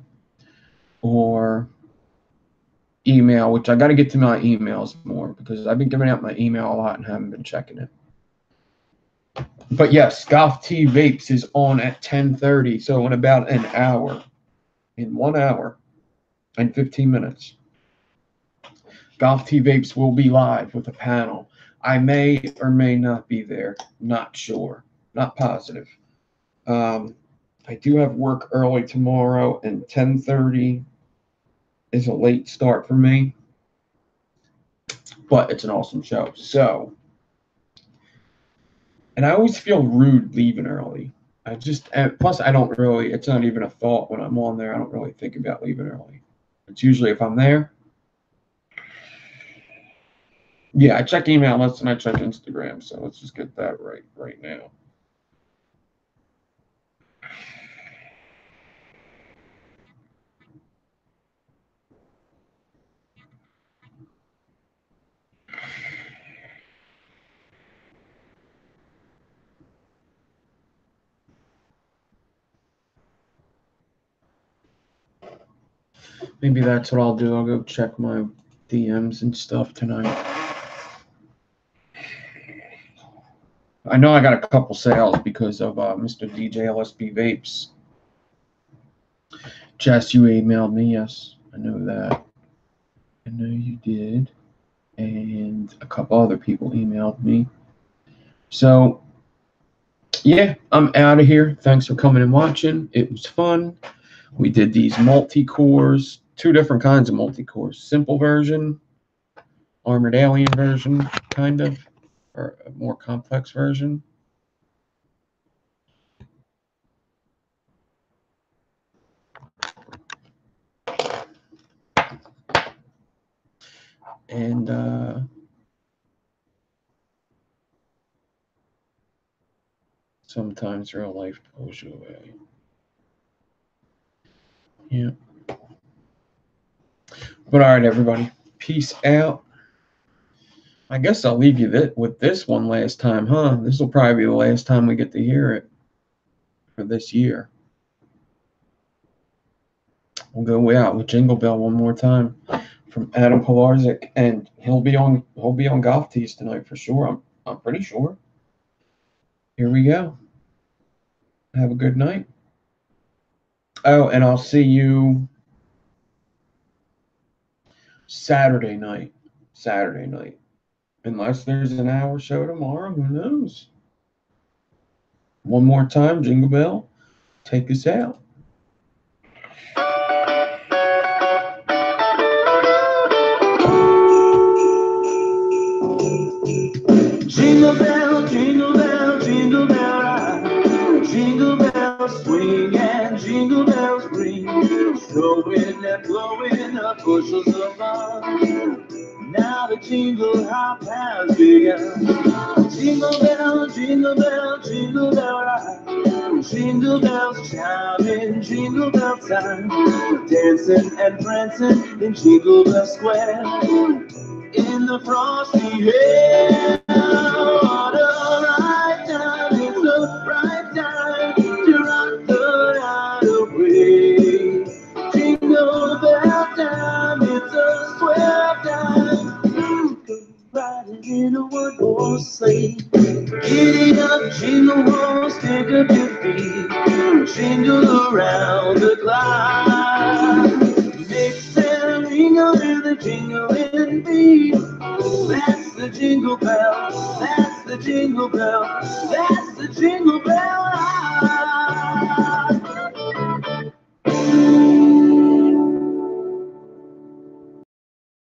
or email, which I got to get to my emails more because I've been giving out my email a lot and haven't been checking it. But yes, Golf T Vapes is on at 10:30, so in about an hour, in 1 hour and 15 minutes, Golf T Vapes will be live with a panel. I may or may not be there, not sure, not positive. I do have work early tomorrow, and 10:30 is a late start for me, but it's an awesome show. So, and I always feel rude leaving early. Plus I don't really, it's not even a thought when I'm on there. I don't really think about leaving early. It's usually if I'm there. Yeah, I check email less than I check Instagram. So let's just get that right now. Maybe that's what I'll do. I'll go check my DMs and stuff tonight. I know I got a couple sales because of Mr. DJ LSB Vapes. Jess, you emailed me. Yes, I know that. I know you did. And a couple other people emailed me. So, yeah, I'm out of here. Thanks for coming and watching. It was fun. We did these multi-cores, 2 different kinds of multi-cores. Simple version, Armored Alien version, kind of, or a more complex version. And sometimes real life pulls you away. Yeah. But all right, everybody. Peace out. I guess I'll leave you with this one last time, huh? This will probably be the last time we get to hear it for this year. We'll go out with Jingle Bell one more time from Adam Pilarczyk, and he'll be on Golf Tees tonight for sure. I'm pretty sure. Here we go. Have a good night. Oh, and I'll see you Saturday night. Unless there's an hour show tomorrow, who knows? One more time, Jingle Bell, take us out. Jingle bell, jingle bell, jingle bell ride. Jingle bells swing and jingle bells ring. Snowing and blowing up bushels of fun. Now the jingle hop has begun. Jingle bell, jingle bell, jingle bell ride. Jingle bells chiming, jingle bell time. Dancing and prancing in Jingle Bell Square. In the frosty air. What a right time, it's a right time to rock the night away. Jingle bell time, it's a swell time. Riding in a one-horse sleigh. Giddy up, jingle horse, pick up your feet. Jingle around the clock. Mix and mingle with the jingling beat. That's the jingle bell, that's the jingle bell, that's the jingle bell.